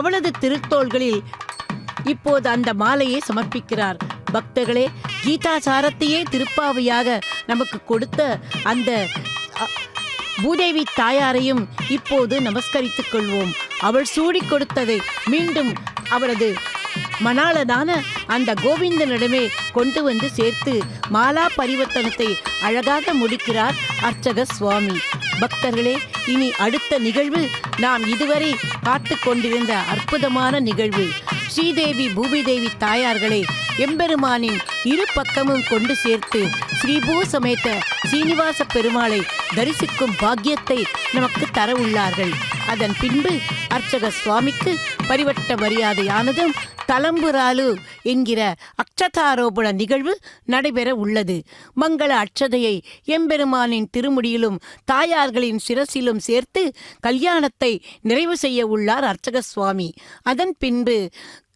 அவளது திருத்தோள்களில் இப்போது அந்த மாலையை சமர்ப்பிக்கிறார். பக்தர்களே, கீதாசாரத்தையே திருப்பாவையாக நமக்கு கொடுத்த அந்த பூதேவி தாயாரையும் இப்போது நமஸ்கரித்துக் கொள்வோம். அவள் சூடிக் கொடுத்ததை மீண்டும் அவரது மணாளனான அந்த கோவிந்தனிடமே கொண்டு வந்து சேர்த்து மாலா பரிவர்த்தனத்தை அழகாக முடிக்கிறார் அர்ச்சக சுவாமி. பக்தர்களே, இனி அடுத்த நிகழ்வு நாம் இதுவரை பார்த்து கொண்டிருந்த அற்புதமான நிகழ்வு. ஸ்ரீதேவி பூமிதேவி தாயார்களை எம்பெருமானின் இரு பக்கமும் கொண்டு சேர்த்து ஸ்ரீபூ சமேத சீனிவாச பெருமாளை தரிசிக்கும் பாக்கியத்தை நமக்கு தர உள்ளார்கள். அதன் பின்பு அர்ச்சக சுவாமிக்கு பரிவட்ட மரியாதையானதும் தலம்புராலு என்கிற அக்ஷதாரோபண நிகழ்வு நடைபெற உள்ளது. மங்கள அட்சதையை எம்பெருமானின் திருமுடியிலும் தாயார்களின் சிரசிலும் சேர்த்து கல்யாணத்தை நிறைவு செய்ய உள்ளார் அர்ச்சக சுவாமி. அதன் பின்பு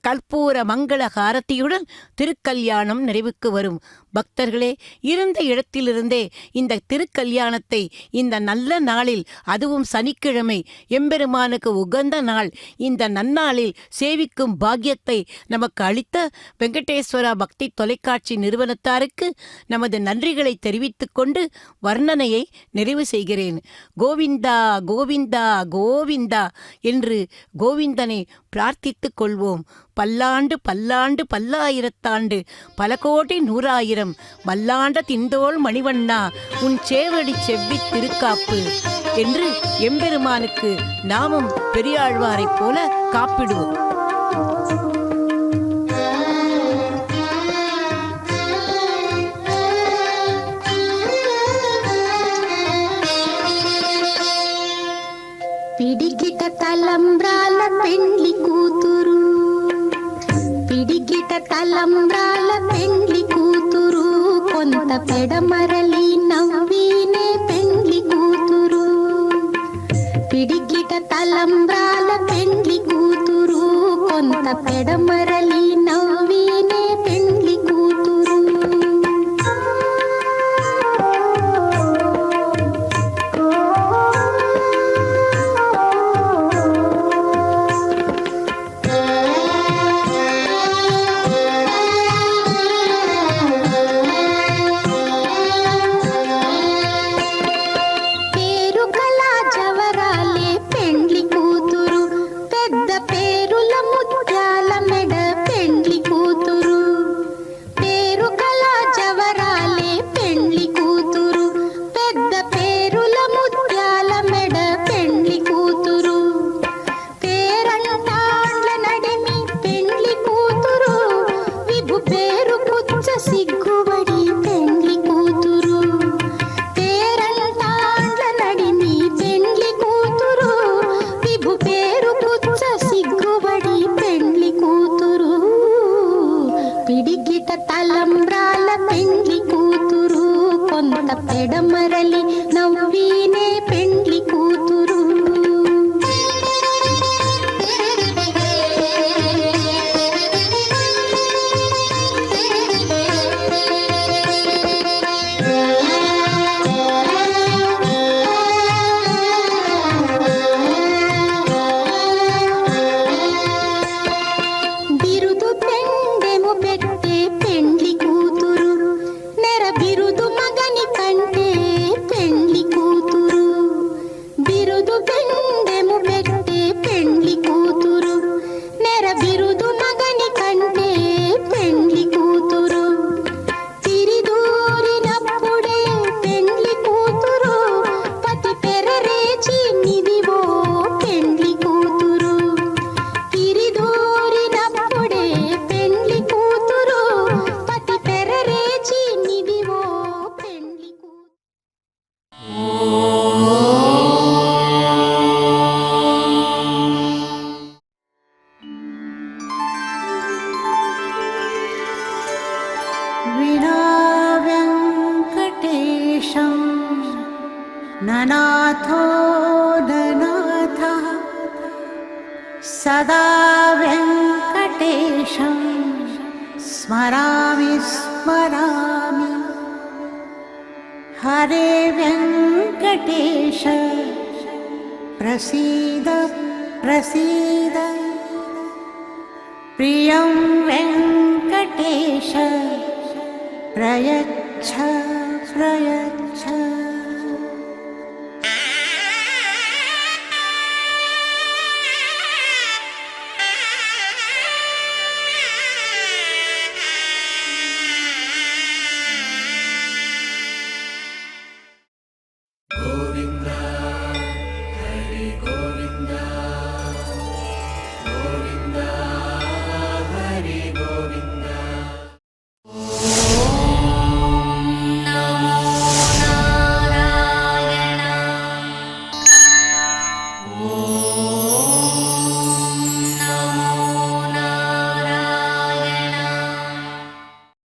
கற்பூர மங்கள ஹாரத்தியுடன் திருக்கல்யாணம் நிறைவுக்கு வரும். பக்தர்களே, இருந்த இடத்திலிருந்தே இந்த திருக்கல்யாணத்தை இந்த நல்ல நாளில், அதுவும் சனிக்கிழமை, எம்பெருமானுக்கு உகந்த நாள், இந்த நன்னாளில் சேவிக்கும் பாக்கியத்தை நமக்கு அளித்த வெங்கடேஸ்வரா பக்தி தொலைக்காட்சி நிறுவனத்தாருக்கு நமது நன்றிகளை தெரிவித்துக் கொண்டு வர்ணனையை நிறைவு செய்கிறேன். கோவிந்தா கோவிந்தா கோவிந்தா என்று கோவிந்தனை பிரார்த்தித்துக் கொள்வோம். பல்லாண்டு பல்லாண்டு பல்லாயிரத்தாண்டு பல கோடி நூறாயிரம் வல்லாண்ட திந்தோள் மணிவண்ணா உன் சேவடி செவ்வி திருக்காப்பு என்று எம்பெருமானுக்கு நாமும் பெரியாழ்வாரைப் போல காப்பிடுவோம். పిడికిట తలంబ్రాల పెండ్లి కూతురు, పిడికిట తలంబ్రాల పెండ్లి కూతురు, కొంత పెడమరలి నవ్వీనే పెండ్లి కూతురు. పిడికిట తలంబ్రాల పెండ్లి కూతురు, కొంత పెడమరలి నవ్వీనే పెండ్లి కూతురు. పెడమరలి నవ్వీనే పెండ్లి కూతురు. బిరుదు పెండెము పెట్టే పెండ్లి కూతురు, నెర బిరుదు మగని కంటే పెండ్లి కూతురు. బిరుదు పెండెము పెట్టే పెండ్లి కూతురు, నెర బిరుదు మగని కంటే పెండ్లి కూతురు. తిరిదూరినప్పుడే పెండ్లి కూతురు, పతి పెరరేచి నిదివో పెండ్లి కూతురు. తిరిదూరినప్పుడే పెండ్లి కూతురు, పతి పెరరేచి నిదివో పెండ్లి కూతురు. వినా వెంకటేశం ననాథో ననాథః సదా వెంకటేశం స్మరామి స్మరామి. హరే వెంకటేశ ప్రసీద ప్రసీద. ప్రియం వెంకటేశ ప్రయచ్ఛ ప్రయచ్ఛ. గోవింద